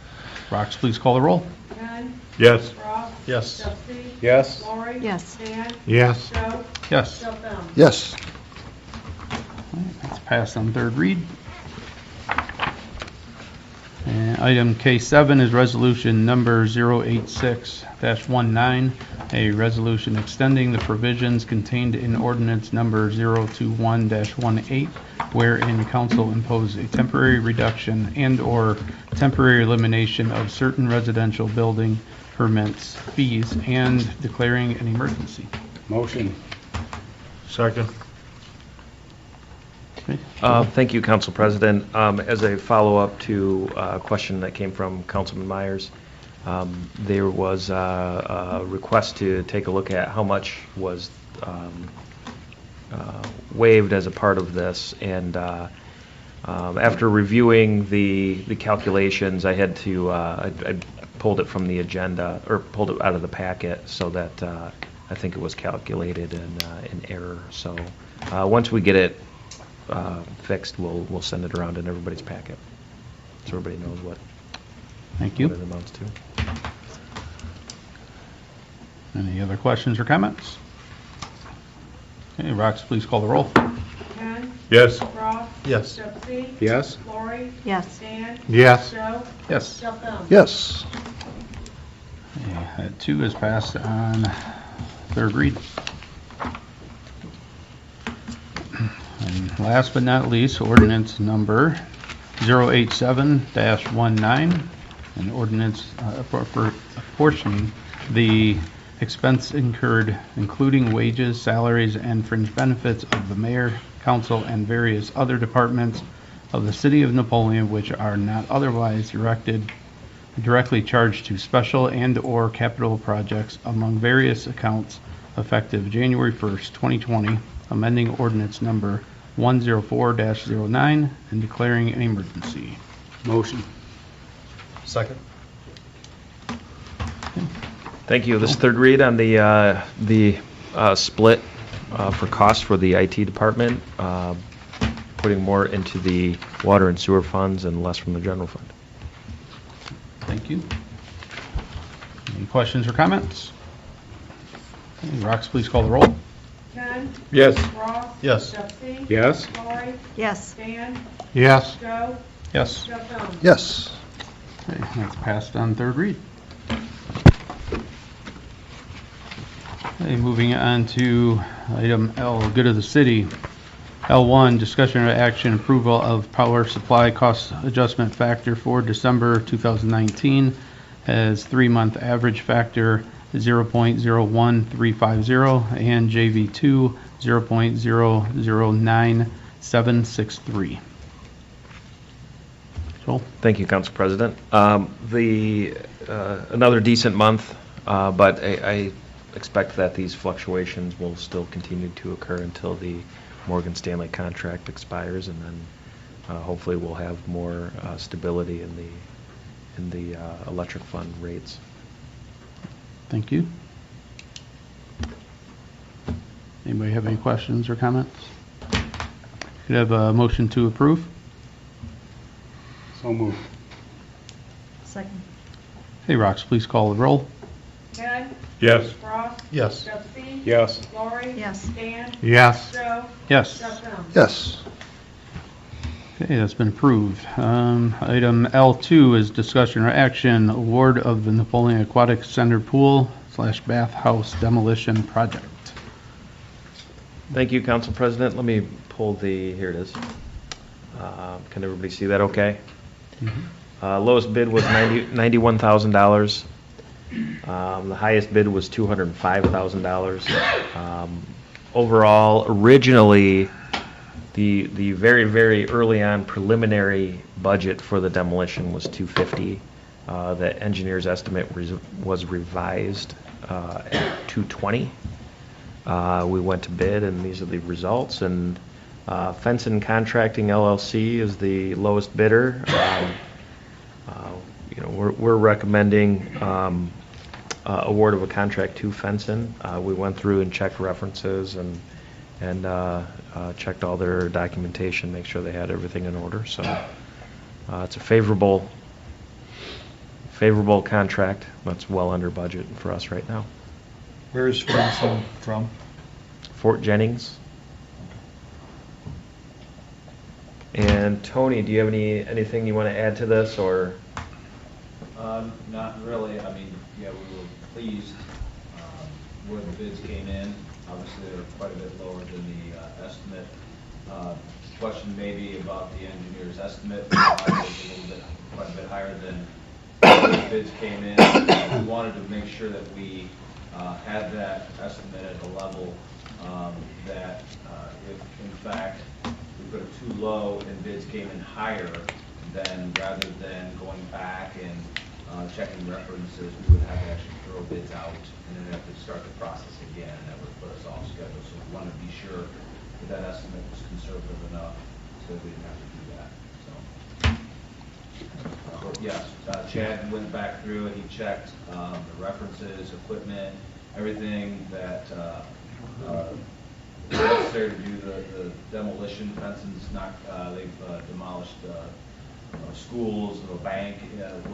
Speaker 2: Rox, please call the roll.
Speaker 13: Ken,
Speaker 10: Yes.
Speaker 13: Ross.
Speaker 10: Yes.
Speaker 13: Jeffy.
Speaker 14: Yes.
Speaker 13: Lori.
Speaker 11: Yes.
Speaker 13: Dan.
Speaker 10: Yes.
Speaker 13: Joe.
Speaker 2: Yes.
Speaker 13: Jeff Dunham.
Speaker 10: Yes.
Speaker 2: That's passed on third read. And item K7 is resolution number 086-19, a resolution extending the provisions contained in ordinance number 021-18, wherein council impose a temporary reduction and/or temporary elimination of certain residential building permits, fees, and declaring an emergency.
Speaker 14: Motion.
Speaker 1: Second.
Speaker 2: Okay.
Speaker 5: Thank you, Council President. As a follow-up to a question that came from Councilman Myers, there was a request to take a look at how much was waived as a part of this, and after reviewing the calculations, I had to, I pulled it from the agenda, or pulled it out of the packet, so that I think it was calculated in error. So once we get it fixed, we'll send it around in everybody's packet, so everybody knows what
Speaker 2: Thank you.
Speaker 5: it amounts to.
Speaker 2: Any other questions or comments? Okay, Rox, please call the roll.
Speaker 13: Ken?
Speaker 1: Yes.
Speaker 13: Ross?
Speaker 10: Yes.
Speaker 13: Josie?
Speaker 14: Yes.
Speaker 13: Lori?
Speaker 11: Yes.
Speaker 13: Dan?
Speaker 1: Yes.
Speaker 13: Joe?
Speaker 2: Yes.
Speaker 13: Jocelyn?
Speaker 10: Yes.
Speaker 2: Okay, that 2 is passed on third read. And last but not least, ordinance number 087-19, an ordinance for apportioning the expense incurred, including wages, salaries, and fringe benefits of the mayor, council, and various other departments of the city of Napoleon, which are not otherwise directly charged to special and/or capital projects among various accounts effective January 1st, 2020, amending ordinance number 104-09 and declaring an emergency.
Speaker 14: Motion.
Speaker 10: Second.
Speaker 5: Thank you. This third read on the split for costs for the IT department, putting more into the water and sewer funds and less from the general fund.
Speaker 2: Thank you. Any questions or comments? Okay, Rox, please call the roll.
Speaker 13: Ken?
Speaker 1: Yes.
Speaker 13: Ross?
Speaker 10: Yes.
Speaker 13: Josie?
Speaker 14: Yes.
Speaker 13: Lori?
Speaker 11: Yes.
Speaker 13: Dan?
Speaker 1: Yes.
Speaker 13: Joe?
Speaker 2: Yes.
Speaker 13: Jocelyn?
Speaker 10: Yes.
Speaker 2: Okay, that's passed on third read. Okay, moving on to item L, good of the city. L1, discussion or action approval of power supply cost adjustment factor for December 2019 as 3-month average factor 0.01350 and JV2 0.009763. Joel?
Speaker 5: Thank you, Council President. Another decent month, but I expect that these fluctuations will still continue to occur until the Morgan Stanley contract expires, and then hopefully we'll have more stability in the electric fund rates.
Speaker 2: Thank you. Anybody have any questions or comments? Could I have a motion to approve?
Speaker 14: So moved.
Speaker 11: Second.
Speaker 2: Hey, Rox, please call the roll.
Speaker 13: Ken?
Speaker 1: Yes.
Speaker 13: Ross?
Speaker 10: Yes.
Speaker 13: Josie?
Speaker 14: Yes.
Speaker 13: Lori?
Speaker 11: Yes.
Speaker 13: Dan?
Speaker 1: Yes.
Speaker 13: Joe?
Speaker 2: Yes.
Speaker 13: Jocelyn?
Speaker 10: Yes.
Speaker 2: Okay, that's been approved. Item L2 is discussion or action, award of the Napoleon Aquatic Center Pool / Bathhouse demolition project.
Speaker 5: Thank you, Council President. Let me pull here it is. Can everybody see that okay? Lowest bid was $91,000. The highest bid was $205,000. Overall, originally, the very, very early on preliminary budget for the demolition was $250,000. The engineer's estimate was revised at $220,000. We went to bid, and these are the results. And Fenson Contracting LLC is the lowest bidder. We're recommending award of a contract to Fenson. We went through and checked references and checked all their documentation, make sure they had everything in order. So it's a favorable contract. That's well under budget for us right now.
Speaker 6: Where is Fenson from?
Speaker 5: Fort Jennings. And Tony, do you have anything you want to add to this, or?
Speaker 8: Not really. I mean, yeah, we were pleased where the bids came in. Obviously, they were quite a bit lower than the estimate. Question maybe about the engineer's estimate. It was quite a bit higher than the bids came in. We wanted to make sure that we had that estimate at a level that if in fact we put it too low and bids came in higher, then rather than going back and checking references, we would have to actually throw bids out and then have to start the process again, and that would put us off schedule. So we wanted to be sure that that estimate was conservative enough so that we didn't have to do that. So, yes, Chad went back through and he checked the references, equipment, everything that is necessary to do the demolition. Fences, they've demolished schools, a bank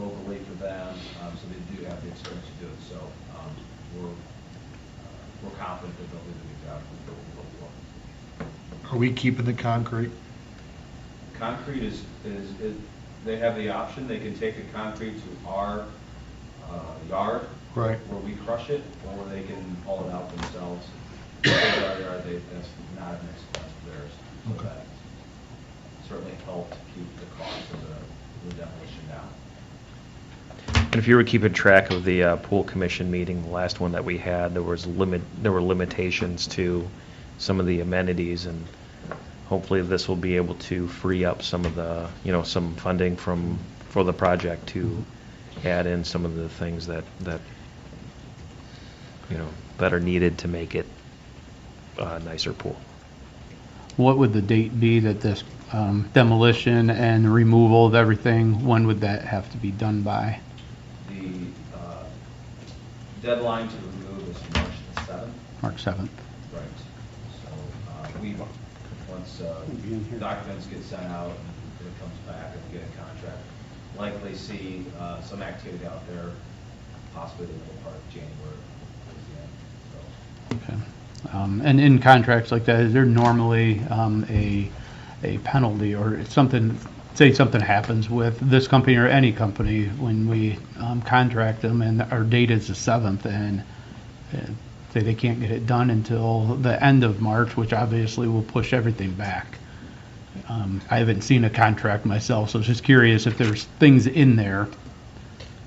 Speaker 8: locally for them, so they do have the experience to do it. So we're confident that they'll do the good job that we hope for.
Speaker 1: Are we keeping the concrete?
Speaker 8: Concrete is they have the option. They can take the concrete to our yard,
Speaker 1: Right.
Speaker 8: where we crush it, or they can haul it out themselves. Our yard, that's not an expense of theirs. So
Speaker 1: Okay.
Speaker 8: that certainly helped keep the cost of the demolition down.
Speaker 5: And if you were keeping track of the pool commission meeting, the last one that we had, there were limitations to some of the amenities, and hopefully this will be able to free up some of the, some funding for the project to add in some of the things that are needed to make it a nicer pool.
Speaker 2: What would the date be that this demolition and removal of everything, when would that have to be done by?
Speaker 8: The deadline to remove is March the 7th.
Speaker 2: March 7th.
Speaker 8: Right. So once documents get sent out and it comes back and we get a contract, likely see some activity out there, possibly the middle part of January.
Speaker 2: Okay. And in contracts like that, is there normally a penalty or something, say something happens with this company or any company when we contract them and our date is the 7th and say they can't get it done until the end of March, which obviously will push everything back. I haven't seen a contract myself, so I was just curious if there's things in there.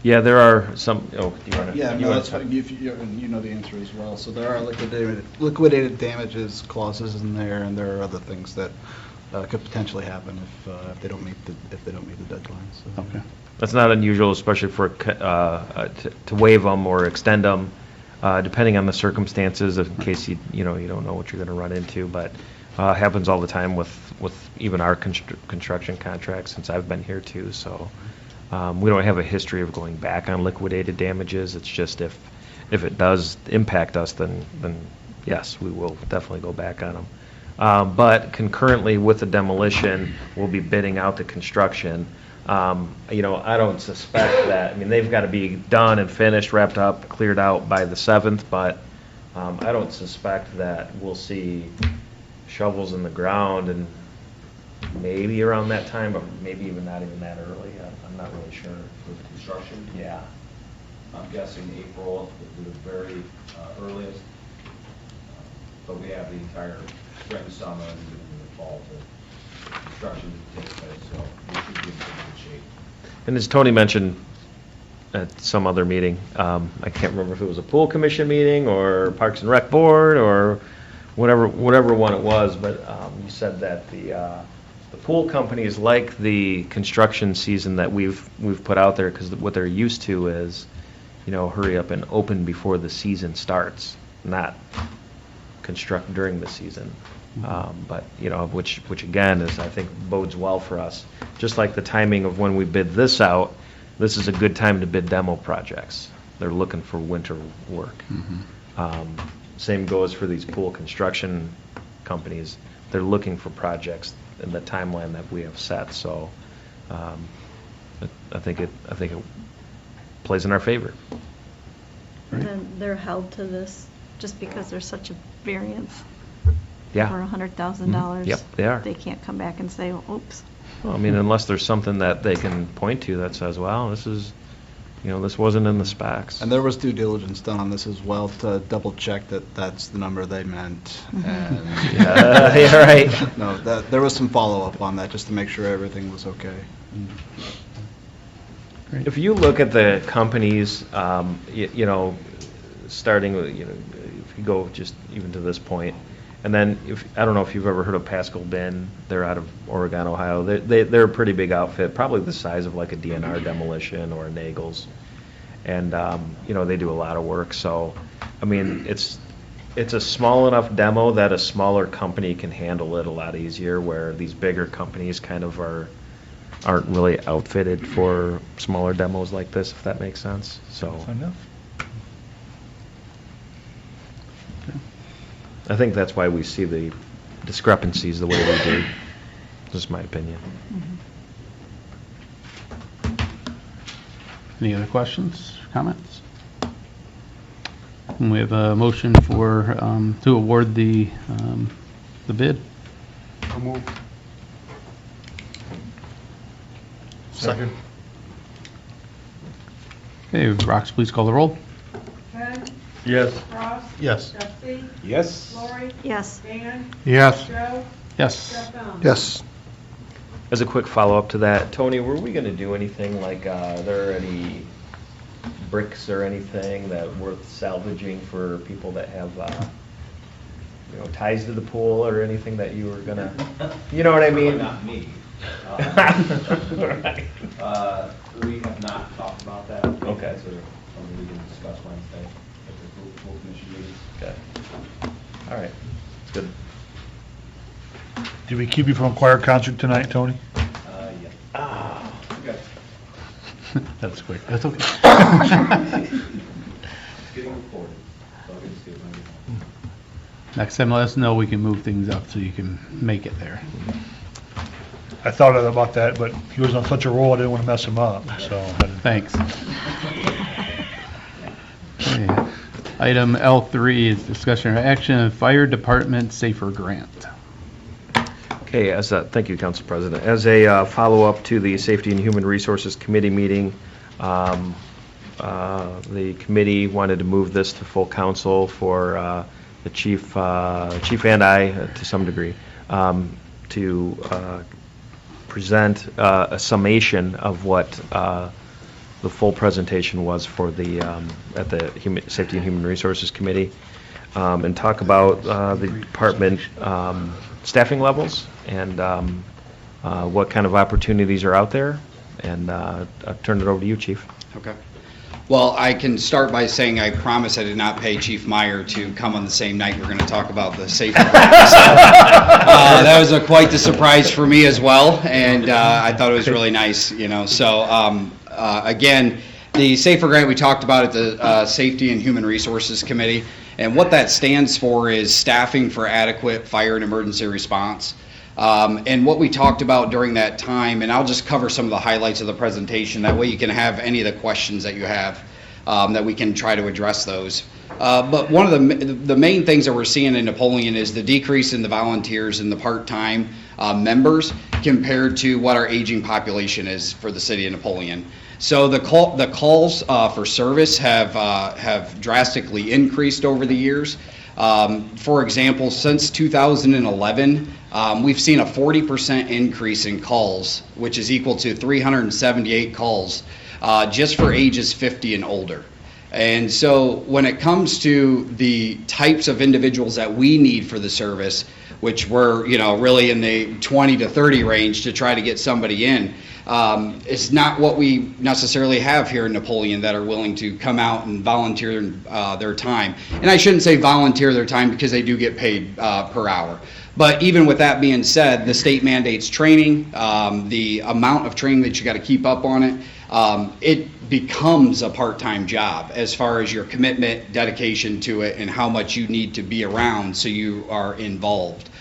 Speaker 5: Yeah, there are some. Oh, do you want to?
Speaker 12: Yeah, no, that's fine. You know the answer as well. So there are liquidated damages clauses in there, and there are other things that could potentially happen if they don't meet the deadline. So.
Speaker 2: Okay.
Speaker 5: That's not unusual, especially for to waive them or extend them, depending on the circumstances. In case you don't know what you're going to run into, but happens all the time with even our construction contracts since I've been here too. So. We don't have a history of going back on liquidated damages. It's just if it does impact us, then yes, we will definitely go back on them. But concurrently with the demolition, we'll be bidding out the construction. I don't suspect that. I mean, they've got to be done and finished, wrapped up, cleared out by the 7th, but I don't suspect that we'll see shovels in the ground and maybe around that time, but maybe not even that early. I'm not really sure.
Speaker 8: For the construction?
Speaker 5: Yeah.
Speaker 8: I'm guessing April would be the very earliest. But we have the entire spring, summer, and even the fall to construction to take place, so we should be in pretty good shape.
Speaker 5: And as Tony mentioned at some other meeting, I can't remember if it was a pool commission meeting or Parks and Rec board or whatever one it was, but you said that the pool companies like the construction season that we've put out there, because what they're used to is, hurry up and open before the season starts, not construct during the season. But which again is, I think, bodes well for us. Just like the timing of when we bid this out, this is a good time to bid demo projects. They're looking for winter work. Same goes for these pool construction companies. They're looking for projects in the timeline that we have set. So I think it plays in our favor.
Speaker 15: And then they're held to this just because there's such a variance.
Speaker 5: Yeah.
Speaker 15: For $100,000.
Speaker 5: Yep, they are.
Speaker 15: They can't come back and say, oops.
Speaker 5: Well, I mean, unless there's something that they can point to that says, well, this is, this wasn't in the specs.
Speaker 12: And there was due diligence done on this as well to double check that that's the number they meant. And
Speaker 5: Yeah, right.
Speaker 12: No, there was some follow-up on that just to make sure everything was okay.
Speaker 5: If you look at the companies, starting with, if you go just even to this point, and then I don't know if you've ever heard of Pascal Bin. They're out of Oregon, Ohio. They're a pretty big outfit, probably the size of like a DNR Demolition or a Nagel's, and they do a lot of work. So, I mean, it's a small enough demo that a smaller company can handle it a lot easier, where these bigger companies kind of aren't really outfitted for smaller demos like this, if that makes sense. So. I think that's why we see the discrepancies the way we do. Just my opinion.
Speaker 2: Any other questions, comments? And we have a motion to award the bid.
Speaker 14: So move.
Speaker 10: Second.
Speaker 2: Okay, Rox, please call the roll.
Speaker 13: Ken,
Speaker 14: Yes.
Speaker 13: Ross,
Speaker 10: Yes.
Speaker 13: Jeffy,
Speaker 14: Yes.
Speaker 13: Lori,
Speaker 15: Yes.
Speaker 13: Dan,
Speaker 14: Yes.
Speaker 13: Joe,
Speaker 2: Yes.
Speaker 13: Jeff Bell.
Speaker 10: Yes.
Speaker 5: As a quick follow-up to that, Tony, were we going to do anything like, are there any bricks or anything that worth salvaging for people that have, ties to the pool or anything that you were going to, you know what I mean?
Speaker 8: Not me.
Speaker 5: Right.
Speaker 8: We have not talked about that.
Speaker 5: Okay.
Speaker 8: That's something we can discuss Wednesday at the full commission meeting.
Speaker 5: Okay. All right. Good.
Speaker 6: Did we keep you from a choir concert tonight, Tony?
Speaker 8: Yeah.
Speaker 5: Ah.
Speaker 8: Okay.
Speaker 2: That's quick. That's okay.
Speaker 8: It's getting recorded, so I'll get to see it when I get home.
Speaker 2: Next time, let us know. We can move things up so you can make it there.
Speaker 6: I thought about that, but he was on such a roll, I didn't want to mess him up, so.
Speaker 2: Thanks. Okay. Item L3 is discussion or action of fire department safer grant.
Speaker 5: Okay, thank you, Council President. As a follow-up to the Safety and Human Resources Committee meeting, the committee wanted to move this to full council for the chief and I, to some degree, to present a summation of what the full presentation was for at the Safety and Human Resources Committee, and talk about the department staffing levels and what kind of opportunities are out there. And I'll turn it over to you, Chief.
Speaker 16: Okay. Well, I can start by saying I promise I did not pay Chief Meyer to come on the same night we're going to talk about the safety grant. That was quite the surprise for me as well, and I thought it was really nice, So again, the SAFER grant we talked about at the Safety and Human Resources Committee, and what that stands for is Staffing for Adequate Fire and Emergency Response. And what we talked about during that time, and I'll just cover some of the highlights of the presentation, that way you can have any of the questions that you have, that we can try to address those. But one of the main things that we're seeing in Napoleon is the decrease in the volunteers and the part-time members compared to what our aging population is for the city of Napoleon. So the calls for service have drastically increased over the years. For example, since 2011, we've seen a 40% increase in calls, which is equal to 378 calls, just for ages 50 and older. And so when it comes to the types of individuals that we need for the service, which we're, really in the 20 to 30 range to try to get somebody in, it's not what we necessarily have here in Napoleon that are willing to come out and volunteer their time. And I shouldn't say volunteer their time because they do get paid per hour. But even with that being said, the state mandates training, the amount of training that you got to keep up on it, it becomes a part-time job as far as your commitment, dedication to it, and how much you need to be around so you are involved.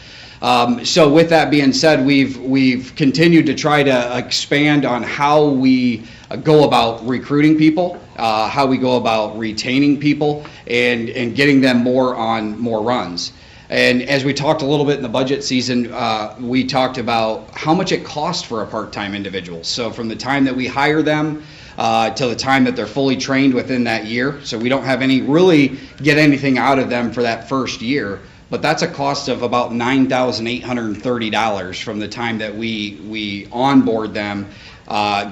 Speaker 16: So with that being said, we've continued to try to expand on how we go about recruiting people, how we go about retaining people, and getting them more on more runs. And as we talked a little bit in the budget season, we talked about how much it costs for a part-time individual. So from the time that we hire them till the time that they're fully trained within that year. So we don't have really get anything out of them for that first year. But that's a cost of about $9,830 from the time that we onboard them,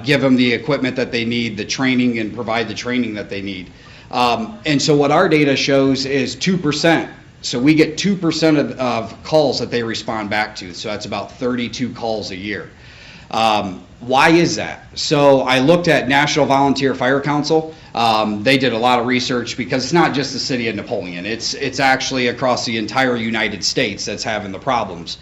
Speaker 16: give them the equipment that they need, the training, and provide the training that they need. And so what our data shows is 2%. So we get 2% of calls that they respond back to. So that's about 32 calls a year. Why is that? So I looked at National Volunteer Fire Council. They did a lot of research because it's not just the city of Napoleon. It's actually across the entire United States that's having the problems.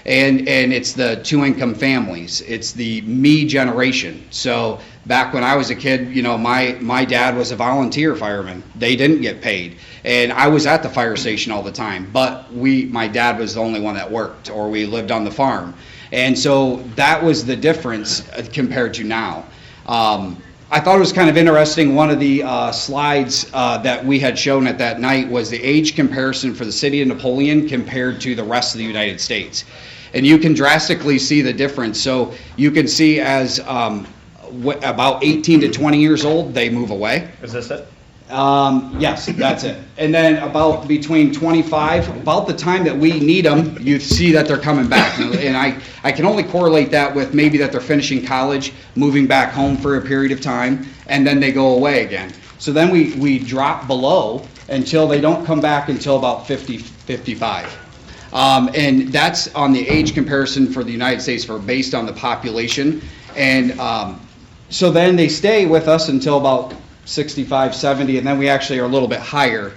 Speaker 16: And it's the two-income families. It's the me generation. So back when I was a kid, you know, my dad was a volunteer fireman. They didn't get paid. And I was at the fire station all the time. But my dad was the only one that worked, or we lived on the farm. And so that was the difference compared to now. I thought it was kind of interesting. One of the slides that we had shown at that night was the age comparison for the city of Napoleon compared to the rest of the United States. And you can drastically see the difference. So you can see as about 18 to 20 years old, they move away.
Speaker 4: Is this it?
Speaker 16: Yes, that's it. And then about between 25, about the time that we need them, you see that they're coming back. And I can only correlate that with maybe that they're finishing college, moving back home for a period of time, and then they go away again. So then we drop below until they don't come back until about 50, 55. And that's on the age comparison for the United States based on the population. And so then they stay with us until about 65, 70, and then we actually are a little bit higher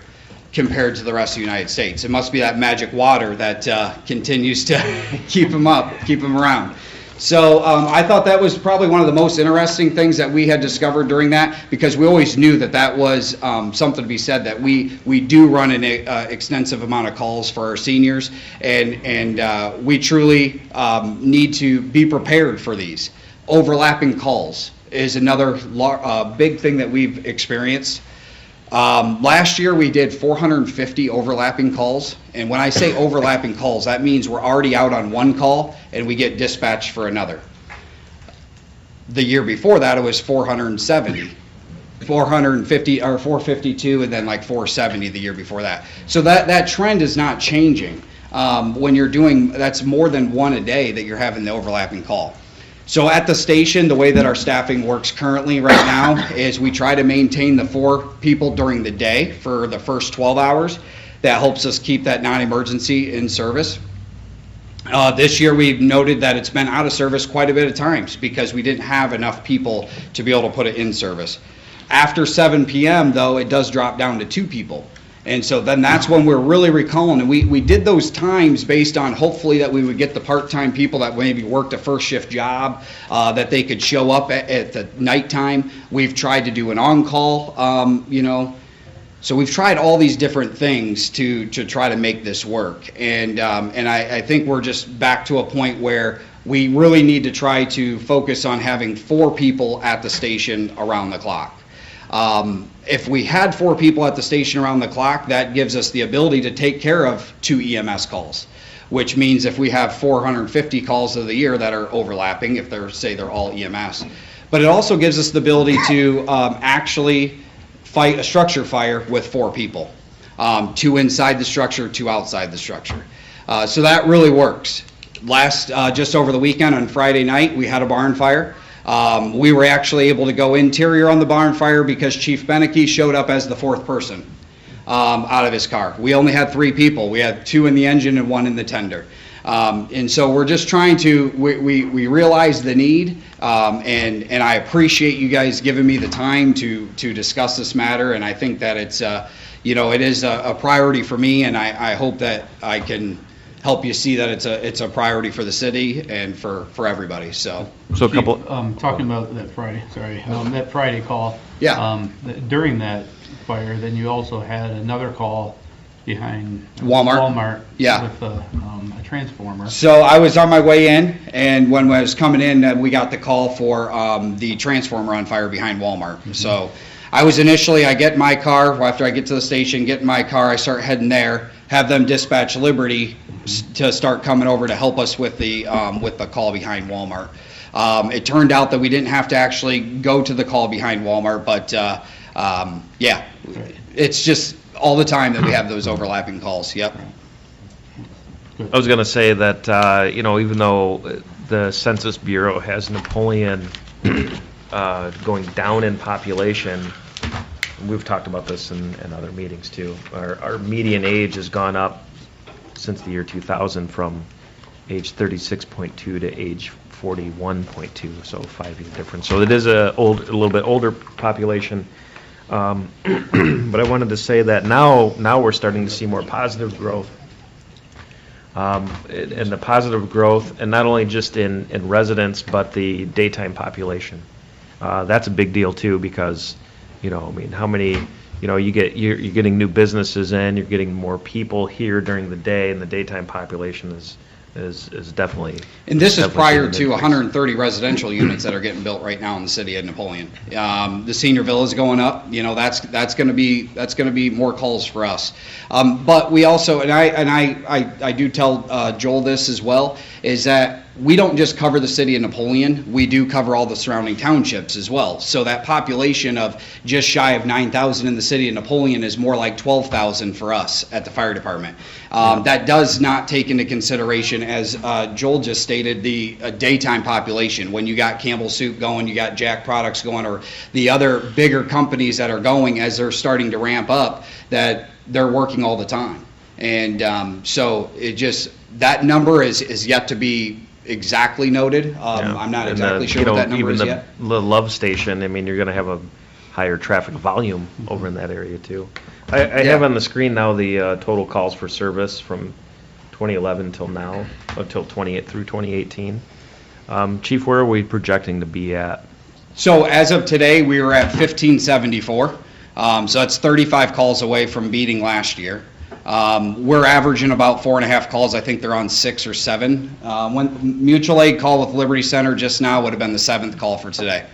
Speaker 16: compared to the rest of the United States. It must be that magic water that continues to keep them around. So I thought that was probably one of the most interesting things that we had discovered during that, because we always knew that was something to be said, that we do run an extensive amount of calls for our seniors, and we truly need to be prepared for these. Overlapping calls is another big thing that we've experienced. Last year we did 450 overlapping calls, and when I say overlapping calls, that means we're already out on one call and we get dispatched for another. The year before that it was 470, 450 or 452, and then like 470 the year before that. So that trend is not changing. When you're doing, that's more than one a day that you're having the overlapping call. So at the station, the way that our staffing works currently right now is we try to maintain the 4 people during the day for the first 12 hours. That helps us keep that non-emergency in service. This year we've noted that it's been out of service quite a bit of times because we didn't have enough people to be able to put it in service. After 7 p.m. though, it does drop down to 2 people. And so then that's when we're really recalling, and we did those times based on hopefully that we would get the part-time people that maybe worked a first shift job, that they could show up at the nighttime. We've tried to do an on-call, so we've tried all these different things to try to make this work. And I think we're just back to a point where we really need to try to focus on having 4 people at the station around the clock. If we had 4 people at the station around the clock, that gives us the ability to take care of 2 EMS calls, which means if we have 450 calls of the year that are overlapping, if they're all EMS. But it also gives us the ability to actually fight a structure fire with 4 people, 2 inside the structure, 2 outside the structure. So that really works. Just over the weekend on Friday night, we had a barn fire. We were actually able to go interior on the barn fire because Chief Beneke showed up as the 4th person out of his car. We only had 3 people. We had 2 in the engine and 1 in the tender. And so we're just trying to, we realize the need, and I appreciate you guys giving me the time to discuss this matter, and I think that it's, it is a priority for me, and I hope that I can help you see that it's a priority for the city and for everybody. So
Speaker 2: a couple. Talking about that Friday. Sorry, that Friday call.
Speaker 16: Yeah.
Speaker 2: During that fire, then you also had another call behind
Speaker 16: Walmart. Yeah.
Speaker 2: With a transformer.
Speaker 16: So I was on my way in, and when I was coming in, we got the call for the transformer on fire behind Walmart. Mm-hmm. So I get in my car after I get to the station, get in my car, I start heading have them dispatch Liberty to start coming over to help us with the call behind Walmart. It turned out that we didn't have to actually go to the call behind Walmart, but yeah, it's just all the time that we have those overlapping calls. Yep.
Speaker 5: I was going to say that, even though the Census Bureau has Napoleon going down in population, we've talked about this in other meetings too. Our median age has gone up since the year 2000 from age 36.2 to age 41.2, so 5-year difference. So it is a little bit older population. But I wanted to say that now we're starting to see more positive growth. And the positive growth, and not only just in residents, but the daytime population. That's a big deal too, because, how many, you're getting new businesses in, you're getting more people here during the day, and the daytime population is definitely.
Speaker 16: And this is
Speaker 5: definitely
Speaker 16: prior
Speaker 5: seeing an
Speaker 16: to
Speaker 5: increase.
Speaker 16: 130 residential units that are getting built right now in the city of Napoleon. The senior villa is going up. That's going to be more calls for us. But we also, and I do tell Joel this as well, is that we don't just cover the city of Napoleon, we do cover all the surrounding townships as well. So that population of just shy of 9,000 in the city of Napoleon is more like 12,000 for us at the fire department. That does not take into consideration, as Joel just stated, the daytime population. When you got Campbell Soup going, you got Jack Products going, or the other bigger companies that are going as they're starting to ramp up, that they're working all the time. And so that number is yet to be exactly noted. I'm not exactly sure what that number is yet.
Speaker 5: The Love Station, you're going to have a higher traffic volume over in that area too. I have on the screen now the total calls for service from 2011 till now, until through 2018. Chief, where are we projecting to be at?
Speaker 16: So as of today, we were at 1574. So that's 35 calls away from beating last year. We're averaging about 4.5 calls. I think they're on 6 or 7. When mutual aid call with Liberty Center just now would have been the 7th call for today.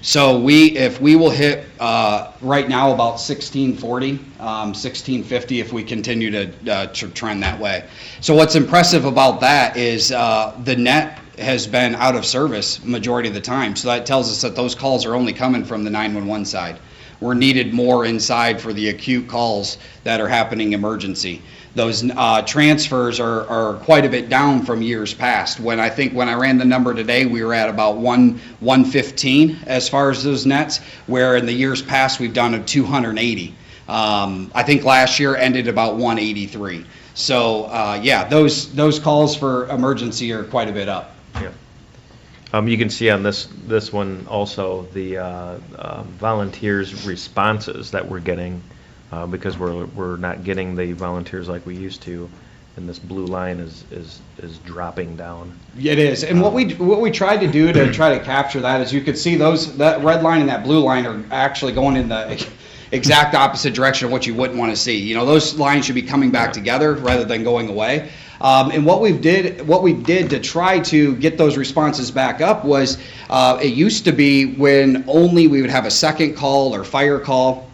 Speaker 16: So if we will hit right now about 1640, 1650 if we continue to trend that way. So what's impressive about that is the net has been out of service majority of the time. So that tells us that those calls are only coming from the 911 side. We're needed more inside for the acute calls that are happening emergency. Those transfers are quite a bit down from years past. When I ran the number today, we were at about 115 as far as those nets, where in the years past we've done a 280. I think last year ended about 183. So those calls for emergency are quite a bit up.
Speaker 5: Yeah. You can see on this one also the volunteers' responses that we're getting, because we're not getting the volunteers like we used to, and this blue line is dropping down.
Speaker 16: It is, and what we tried to do to try to capture that is, you could see that red line and that blue line are actually going in the exact opposite direction of what you wouldn't want to see. Those lines should be coming back together rather than going away. And what we did to try to get those responses back up was, it used to be when only we would have a second call or fire call,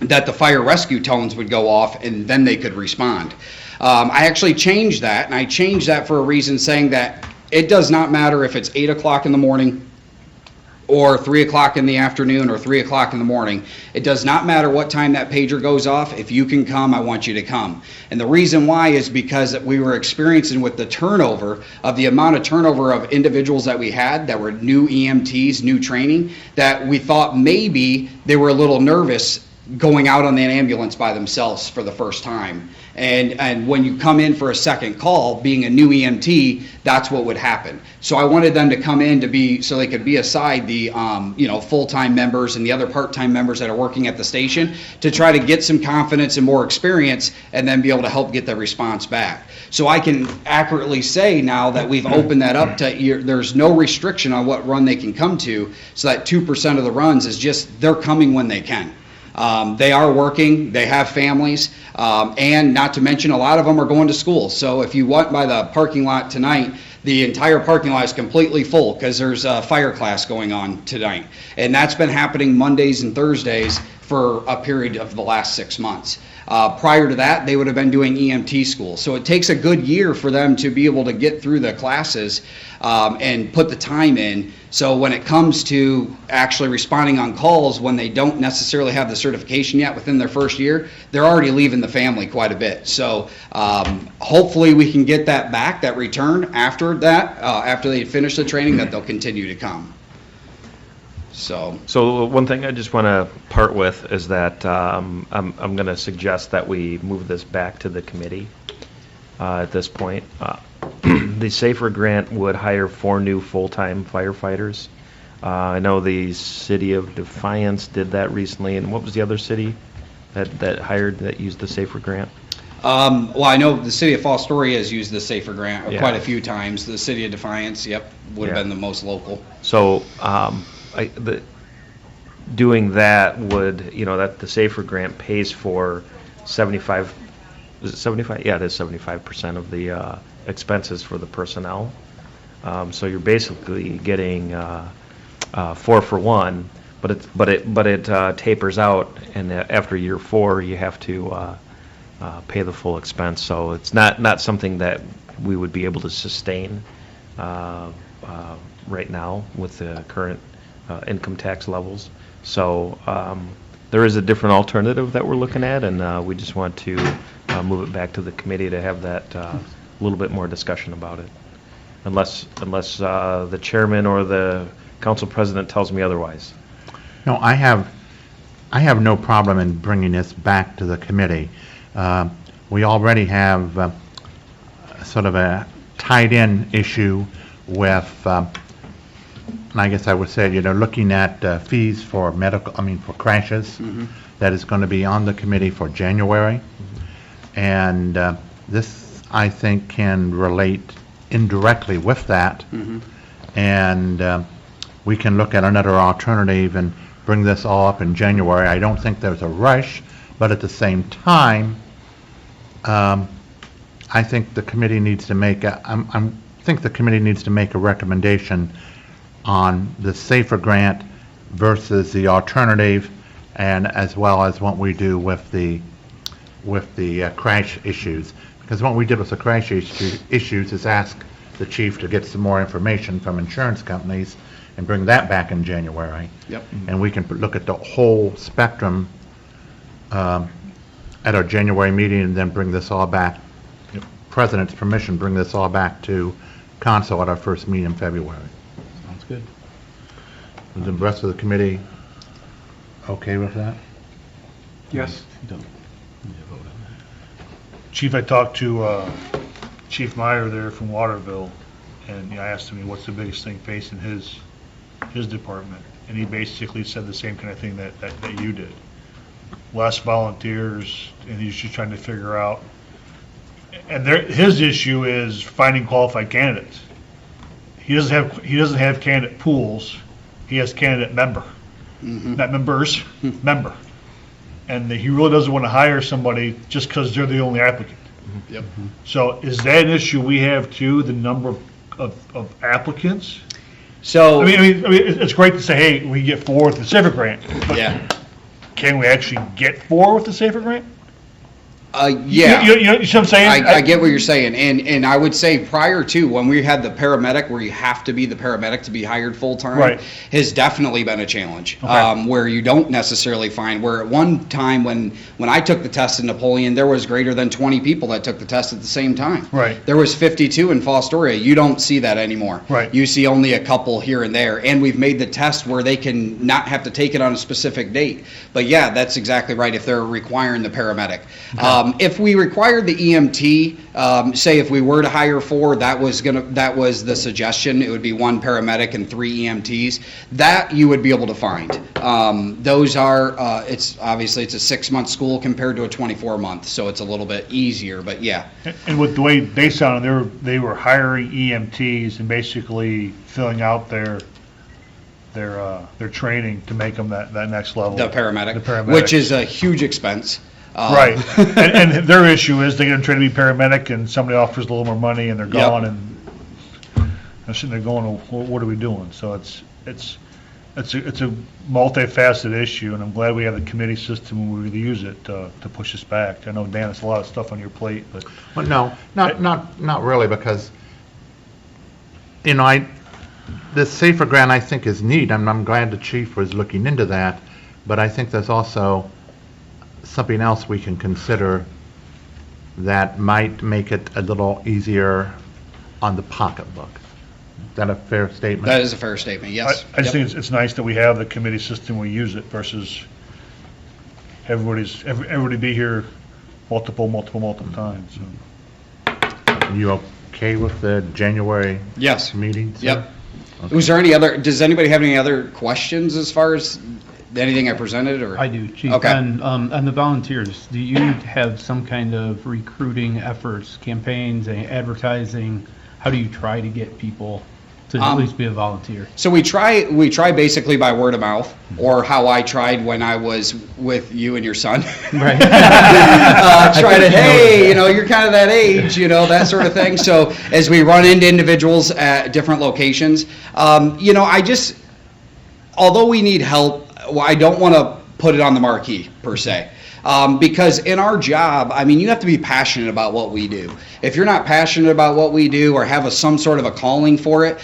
Speaker 16: that the fire rescue tones would go off and then they could respond. I actually changed that, and I changed that for a reason, saying that it does not matter if it's 8 o'clock in the morning or 3 o'clock in the afternoon or 3 o'clock in the morning. It does not matter what time that pager goes off. If you can come, I want you to come. And the reason why is because we were experiencing with the turnover of the amount of turnover of individuals that we had that were new EMTs, new training, that we thought maybe they were a little nervous going out on that ambulance by themselves for the first time. And when you come in for a second call, being a new EMT, that's what would happen. So I wanted them to come in so they could be aside the full-time members and the other part-time members that are working at the station, to try to get some confidence and more experience, and then be able to help get the response back. So I can accurately say now that we've opened that up to, there's no restriction on what run they can come to, so that 2% of the runs is just, they're coming when they can. They are working, they have families, and not to mention, a lot of them are going to school. So if you went by the parking lot tonight, the entire parking lot is completely full because there's a fire class going on tonight. And that's been happening Mondays and Thursdays for a period of the last 6 months. Prior to that, they would have been doing EMT school. So it takes a good year for them to be able to get through the classes and put the time in. So when it comes to actually responding on calls, when they don't necessarily have the certification yet within their first year, they're already leaving the family quite a bit. So hopefully we can get that back, that return after that, after they finish the training, that they'll continue to come.
Speaker 5: So one thing I just want to part with is that I'm going to suggest that we move this back to the committee at this point. The SAFER grant would hire 4 new full-time firefighters. I know the city of Defiance did that recently, and what was the other city that used the SAFER grant?
Speaker 16: Well, I know the city of Fostoria has used the SAFER grant
Speaker 5: Yeah.
Speaker 16: quite a few times. The city of Defiance, would have been the most local.
Speaker 5: So, doing that would, that the SAFER grant pays for 75, is it 75? Yeah, it is 75% of the expenses for the personnel. So you're basically getting 4 for 1, but it tapers out, and after year 4 you have to pay the full expense. So it's not something that we would be able to sustain right now with the current income tax levels. So there is a different alternative that we're looking at, and we just want to move it back to the committee to have that little bit more discussion about it. Unless the chairman or the council president tells me otherwise.
Speaker 17: No, I have no problem in bringing this back to the committee. We already have sort of a tied-in issue with, I guess I would say, looking at fees for for crashes.
Speaker 16: Mm-hmm.
Speaker 17: That is going to be on the committee for January. And this, I think, can relate indirectly with that.
Speaker 16: Mm-hmm.
Speaker 17: And we can look at another alternative and bring this all up in January. I don't think there's a rush, but at the same time, I think the committee needs to make a recommendation on the SAFER grant versus the alternative, and as well as what we do with the crash issues. Because what we did with the crash issues is ask the chief to get some more information from insurance companies and bring that back in January.
Speaker 16: Yep.
Speaker 17: And we can look at the whole spectrum at our January meeting, and then bring this all back, President's permission, bring this all back to council at our first meeting in February.
Speaker 2: Sounds good.
Speaker 17: Is the rest of the committee okay with that?
Speaker 14: Yes.
Speaker 6: Chief, I talked to Chief Meyer there from Waterville, and I asked him, what's the biggest thing facing his department? And he basically said the same kind of thing that you did. Less volunteers, and he's just trying to figure out. And his issue is finding qualified candidates. He doesn't have candidate pools. He has candidate member, not members, member. And he really doesn't want to hire somebody just because they're the only applicant.
Speaker 16: Yep.
Speaker 6: So is that an issue we have too, the number of applicants?
Speaker 16: So
Speaker 6: I mean, it's great to say, hey, we get 4 with the SAFER grant. But
Speaker 16: yeah.
Speaker 6: Can we actually get 4 with the SAFER grant?
Speaker 16: Yeah.
Speaker 6: You know what I'm saying?
Speaker 16: I get what you're saying, and I would say prior to when we had the paramedic, where you have to be the paramedic to be hired full-time,
Speaker 6: Right.
Speaker 16: has definitely been a challenge.
Speaker 6: Okay.
Speaker 16: Where you don't necessarily find, where at one time when I took the test in Napoleon, there was greater than 20 people that took the test at the same time.
Speaker 6: Right.
Speaker 16: There was 52 in Fostoria. You don't see that anymore.
Speaker 6: Right.
Speaker 16: You see only a couple here and there, and we've made the test where they can not have to take it on a specific date. But yeah, that's exactly right, if they're requiring the paramedic. If we required the EMT, say if we were to hire 4, that was the suggestion. It would be 1 paramedic and 3 EMTs. That you would be able to find. Those are, it's a 6-month school compared to a 24-month, so it's a little bit easier, but yeah.
Speaker 6: And with the way they sounded, they were hiring EMTs and basically filling out their training to make them that next level.
Speaker 16: The paramedic.
Speaker 6: The paramedic.
Speaker 16: Which is a huge expense.
Speaker 6: Right. and their issue is they're going to try to be paramedic, and somebody offers a little more money, and they're gone, and they're sitting there going, well, what are we doing? So it's it's a multifaceted issue, and I'm glad we have the committee system and we really use it to push us back. I know, Dan, it's a lot of stuff on your plate, but
Speaker 17: Well, no, not really, because, you know, the safer grant, I think, is neat. I'm glad the chief was looking into that, but I think there's also something else we can consider that might make it a little easier on the pocketbook. Is that a fair statement?
Speaker 16: That is a fair statement, yes.
Speaker 6: I just
Speaker 16: Yep.
Speaker 6: think it's nice that we have the committee system, we use it versus everybody be here multiple times. So.
Speaker 17: You okay with the January
Speaker 16: Yes.
Speaker 17: meeting? sir?
Speaker 16: Yep.
Speaker 17: Okay.
Speaker 16: Was there does anybody have any other questions as far as anything I presented, or?
Speaker 2: I do, Chief.
Speaker 16: Okay.
Speaker 2: On the volunteers, do you have some kind of recruiting efforts, campaigns, advertising? How do you try to get people to at least be a volunteer?
Speaker 16: So we try basically by word of mouth, or how I tried when I was with you and your son.
Speaker 2: Right.
Speaker 16: Try to, hey, you know, you're kind of that age, you know, that sort of thing. So as we run into individuals at different locations, you know, although we need help, I don't want to put it on the marquee per se. Because in our job, I mean, you have to be passionate about what we do. If you're not passionate about what we do or have some sort of a calling for it,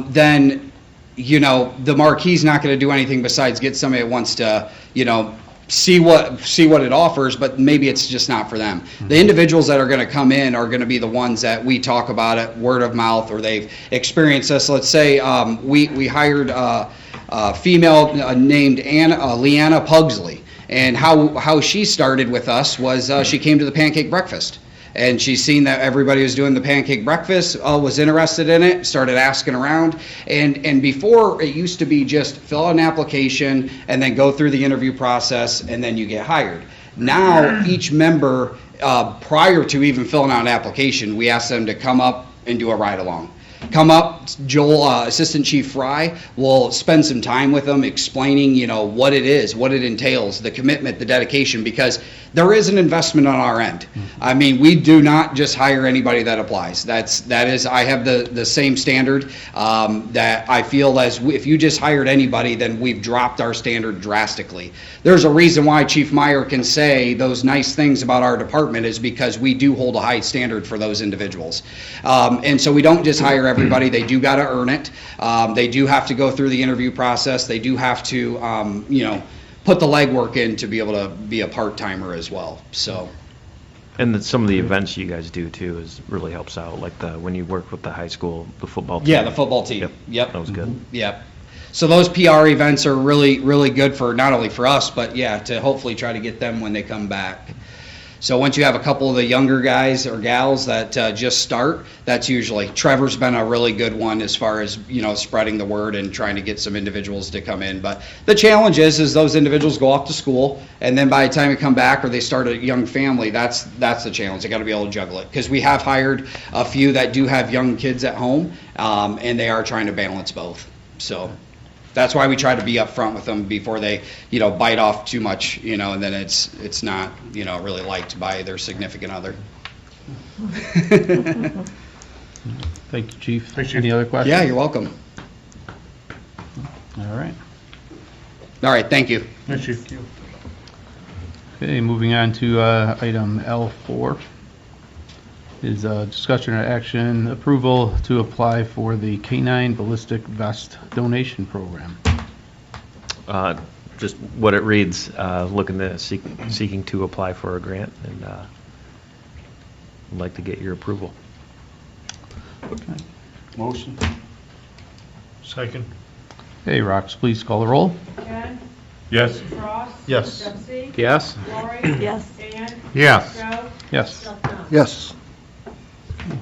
Speaker 16: then, you know, the marquee's not going to do anything besides get somebody that wants to, you know, see what it offers, but maybe it's just not for them. The individuals that are going to come in are going to be the ones that we talk about it word of mouth, or they've experienced us. Let's say we hired a female named Leanna Pugsley. And how she started with us was she came to the pancake breakfast. And she's seen that everybody was doing the pancake breakfast, was interested in it, started asking around. And before, it used to be just fill out an application and then go through the interview process and then you get hired. Now, each member, prior to even filling out an application, we ask them to come up and do a ride-along. Come up, Joel, Assistant Chief Fry, will spend some time with them explaining, you know, what it is, what it entails, the commitment, the dedication, because there is an investment on our end. I mean, we do not just hire anybody that applies. I have the same standard that I feel if you just hired anybody, then we've dropped our standard drastically. There's a reason why Chief Meyer can say those nice things about our department is because we do hold a high standard for those individuals. And so we don't just hire everybody. They do got to earn it. They do have to go through the interview process. They do have to, you know, put the legwork in to be able to be a part-timer as well. So.
Speaker 5: And some of the events you guys do too really helps out, like when you work with the high school, the football team.
Speaker 16: Yeah, the football team. Yep.
Speaker 5: That was good.
Speaker 16: Yep. So those PR events are really, really good for not only for us, but yeah, to hopefully try to get them when they come back. So once you have a couple of the younger guys or gals that just start, that's usually, Trevor's been a really good one as far as, you know, spreading the word and trying to get some individuals to come in. But the challenge is those individuals go off to school, and then by the time they come back or they start a young family, that's the challenge. They got to be able to juggle it. Because we have hired a few that do have young kids at home, and they are trying to balance both. So that's why we try to be upfront with them before they, you know, bite off too much, you know, and then it's not, you know, really liked by their significant other.
Speaker 2: Thank you, Chief.
Speaker 6: Thanks, Chief.
Speaker 2: Any other questions?
Speaker 16: Yeah, you're welcome.
Speaker 2: All right.
Speaker 16: All right, thank you.
Speaker 6: Thank you.
Speaker 2: Okay, moving on to item L4 is discussion or action approval to apply for the K-9 ballistic vest donation program.
Speaker 5: Just what it reads, looking to seeking to apply for a grant, and I'd like to get your approval.
Speaker 2: Okay.
Speaker 6: Motion. Second.
Speaker 2: Hey, Rox, please call the roll.
Speaker 13: Ken?
Speaker 6: Yes.
Speaker 13: Ross?
Speaker 10: Yes.
Speaker 13: Dempsey?
Speaker 2: Yes.
Speaker 13: Lori?
Speaker 15: Yes.
Speaker 13: Dan?
Speaker 17: Yes.
Speaker 13: Joe?
Speaker 2: Yes.
Speaker 13: Jeff Dunham?
Speaker 10: Yes.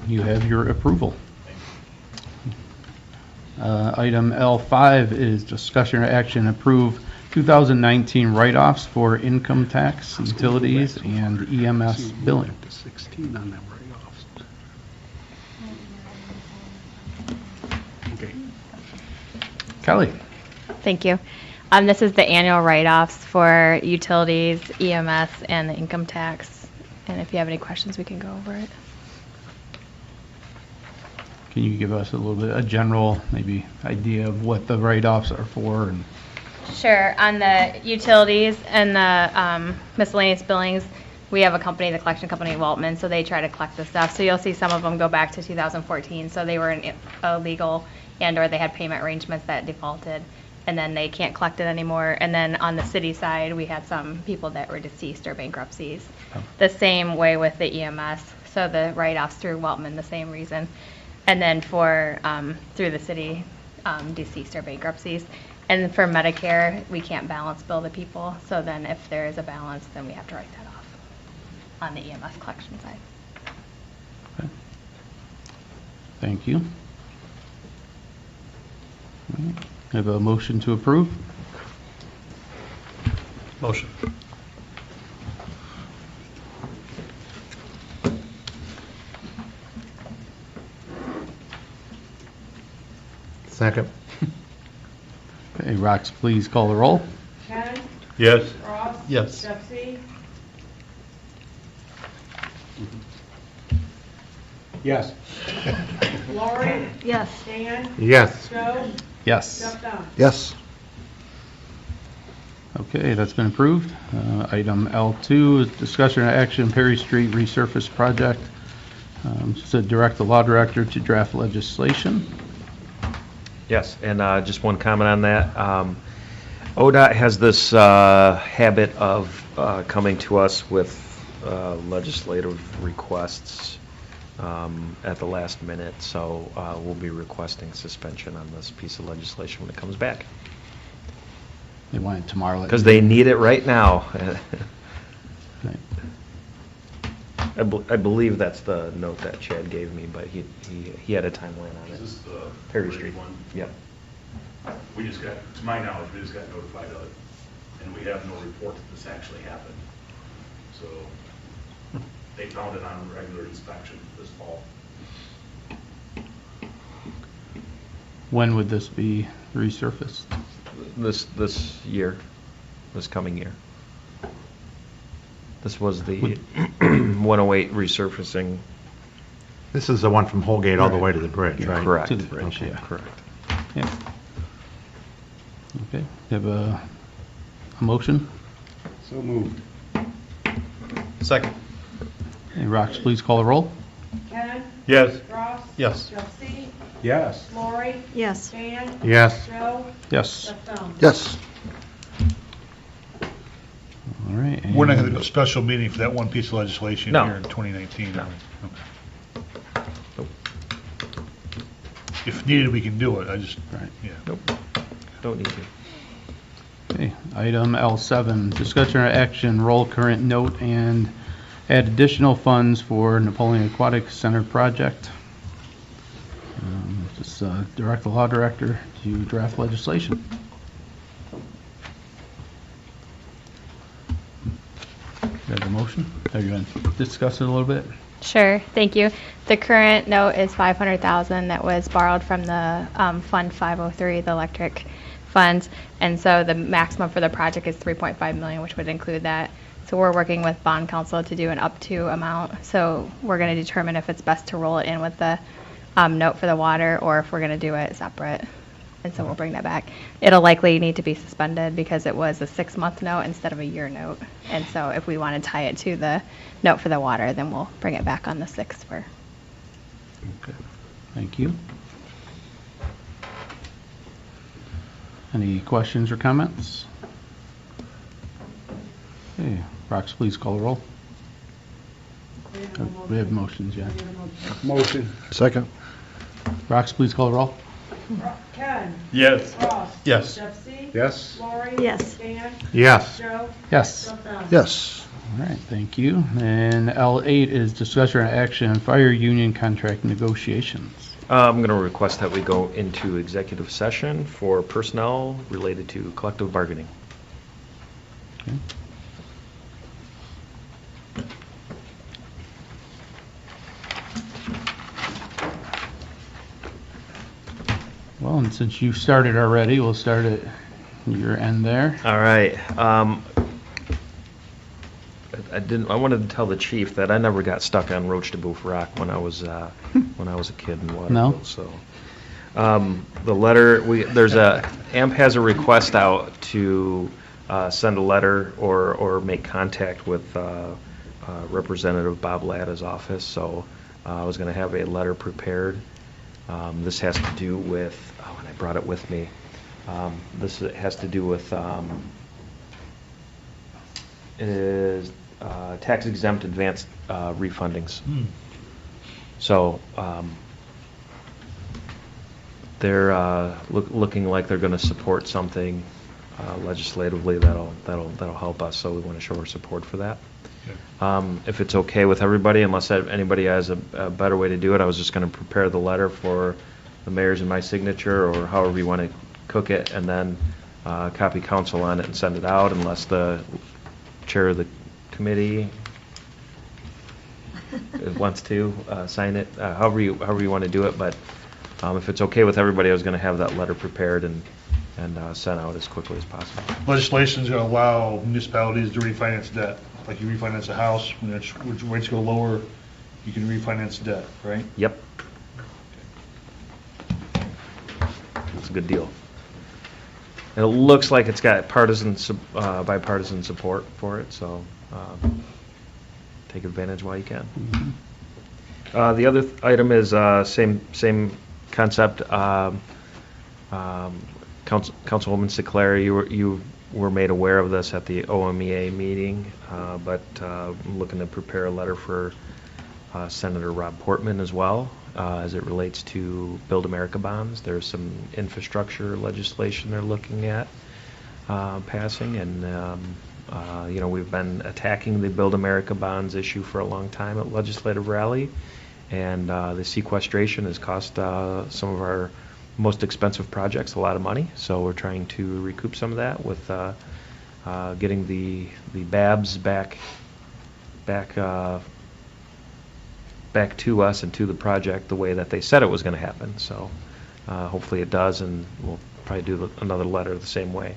Speaker 2: You have your approval. Item L5 is discussion or action approve 2019 write-offs for income tax, utilities, and EMS billing.
Speaker 14: 16 on them write-offs. Okay.
Speaker 2: Kelly?
Speaker 11: Thank you. This is the annual write-offs for utilities, EMS, and the income tax. And if you have any questions, we can go over it.
Speaker 2: Can you give us a little bit, a general, maybe, idea of what the write-offs are for? And
Speaker 11: Sure. On the utilities and the miscellaneous billings, we have a company, the collection company, Waltman, so they try to collect the stuff. So you'll see some of them go back to 2014, so they were illegal and/or they had payment arrangements that defaulted, and then they can't collect it anymore. And then on the city side, we had some people that were deceased or bankruptcies. The same way with the EMS, so the write-offs through Waltman, the same reason. And then for, through the city, deceased or bankruptcies. And for Medicare, we can't balance bill the people, so then if there is a balance, then we have to write that off on the EMS collection side.
Speaker 2: okay. Thank you. All right. Have a motion to approve?
Speaker 6: Motion.
Speaker 17: Second.
Speaker 2: Okay, Rox, please call the roll.
Speaker 13: Ken,
Speaker 6: Yes.
Speaker 13: Ross.
Speaker 10: Yes.
Speaker 13: Jeffy,
Speaker 3: Yes.
Speaker 13: Lori,
Speaker 15: Yes.
Speaker 13: Dan,
Speaker 17: Yes.
Speaker 13: Joe,
Speaker 2: Yes.
Speaker 13: Jeff Dunn.
Speaker 12: Yes.
Speaker 2: Okay, that's been approved. Item L2 is discussion and action, Perry Street resurface project. So direct the law director to draft legislation.
Speaker 5: Yes, and just one comment on that. ODOT has this habit of coming to us with legislative requests at the last minute, so we'll be requesting suspension on this piece of legislation when it comes back.
Speaker 2: They want it tomorrow.
Speaker 5: Because they need it right now.
Speaker 2: Right.
Speaker 5: I believe that's the note that Chad gave me, but he had a timeline on it.
Speaker 18: Is this the
Speaker 5: Perry Street
Speaker 18: one?
Speaker 5: Yep.
Speaker 18: We just got, to my knowledge, we just got notified of it, and we have no report that this actually happened. So they found it on regular inspection this fall.
Speaker 2: When would this be resurfaced?
Speaker 5: This year, this coming year. This was the 108 resurfacing.
Speaker 17: This is the one from Holgate all the way to the bridge, right?
Speaker 5: Correct.
Speaker 2: To the bridge,
Speaker 17: Okay.
Speaker 2: yeah.
Speaker 5: Correct.
Speaker 2: Yeah. Okay, have a motion?
Speaker 3: So moved.
Speaker 10: Second.
Speaker 2: Hey, Rox, please call the roll.
Speaker 13: Ken,
Speaker 6: Yes.
Speaker 13: Ross.
Speaker 10: Yes.
Speaker 13: Jeffy,
Speaker 3: Yes.
Speaker 13: Lori,
Speaker 15: Yes.
Speaker 13: Dan,
Speaker 17: Yes.
Speaker 13: Joe,
Speaker 2: Yes.
Speaker 13: Jeff Dunn.
Speaker 12: Yes.
Speaker 2: All right.
Speaker 6: We're not
Speaker 2: and-
Speaker 6: going to do a special meeting for that one piece of legislation
Speaker 5: No.
Speaker 6: here in 2019.
Speaker 5: No.
Speaker 6: Okay. If needed, we can do it. I just,
Speaker 2: Right.
Speaker 6: yeah.
Speaker 5: Nope. Don't need to.
Speaker 2: Okay, item L7, discussion or action, roll current note and add additional funds for Napoleon Aquatic Center project. Just direct the law director to draft legislation. You have a motion? Are you going to discuss it a little bit?
Speaker 11: Sure, thank you. The current note is $500,000 that was borrowed from the Fund 503, the electric funds, and so the maximum for the project is $3.5 million, which would include that. So we're working with bond counsel to do an up to amount. So we're going to determine if it's best to roll it in with the note for the water, or if we're going to do it separate. And so we'll bring that back. It'll likely need to be suspended because it was a 6-month note instead of a year note. And so if we want to tie it to the note for the water, then we'll bring it back on the 6th for.
Speaker 2: Okay, thank you. Any questions or comments? Okay, Rox, please call the roll. We have motions, yeah.
Speaker 3: Motion.
Speaker 12: Second.
Speaker 2: Rox, please call the roll.
Speaker 13: Ken,
Speaker 6: Yes.
Speaker 13: Ross.
Speaker 10: Yes.
Speaker 13: Jeffy,
Speaker 3: Yes.
Speaker 13: Lori.
Speaker 15: Yes.
Speaker 13: Dan,
Speaker 17: Yes.
Speaker 13: Joe,
Speaker 2: Yes.
Speaker 13: Jeff Dunn.
Speaker 12: Yes.
Speaker 2: All right, thank you. And L8 is discussion or action on fire union contract negotiations.
Speaker 5: I'm going to request that we go into executive session for personnel related to collective bargaining.
Speaker 2: Okay. Well, and since you started already, we'll start at your end there.
Speaker 5: All right. I wanted to tell the chief that I never got stuck on Roach de Boeuf Rock when I was a kid in Waterville.
Speaker 2: No?
Speaker 5: So, the letter, AMP has a request out to send a letter or make contact with Representative Bob Latta's office, so I was going to have a letter prepared. This has to do with, and I brought it with me, this has to do with, it is tax exempt advanced refundings. So they're looking like they're going to support something legislatively that'll help us. So we want to show our support for that. If it's okay with everybody, unless anybody has a better way to do it, I was just going to prepare the letter for the mayor's and my signature, or however you want to cook it, and then copy council on it and send it out, unless the chair of the committee wants to sign it, however you want to do it. But if it's okay with everybody, I was going to have that letter prepared and sent out as quickly as possible.
Speaker 6: Legislation is going to allow municipalities to refinance debt. Like you refinance a house, when rates go lower, you can refinance debt, right?
Speaker 5: Yep. That's a good deal. And it looks like it's got bipartisan support for it, so take advantage while you can. The other item is same concept. Councilwoman Seclair, you were made aware of this at the OMEA meeting, but I'm looking to prepare a letter for Senator Rob Portman as well, as it relates to Build America bonds. There's some infrastructure legislation they're looking at passing, and we've been attacking the Build America bonds issue for a long time at Legislative Rally, and the sequestration has cost some of our most expensive projects a lot of money, so we're trying to recoup some of that with getting the BABs back to us and to the project the way that they said it was going to happen. So hopefully it does, and we'll probably do another letter the same way.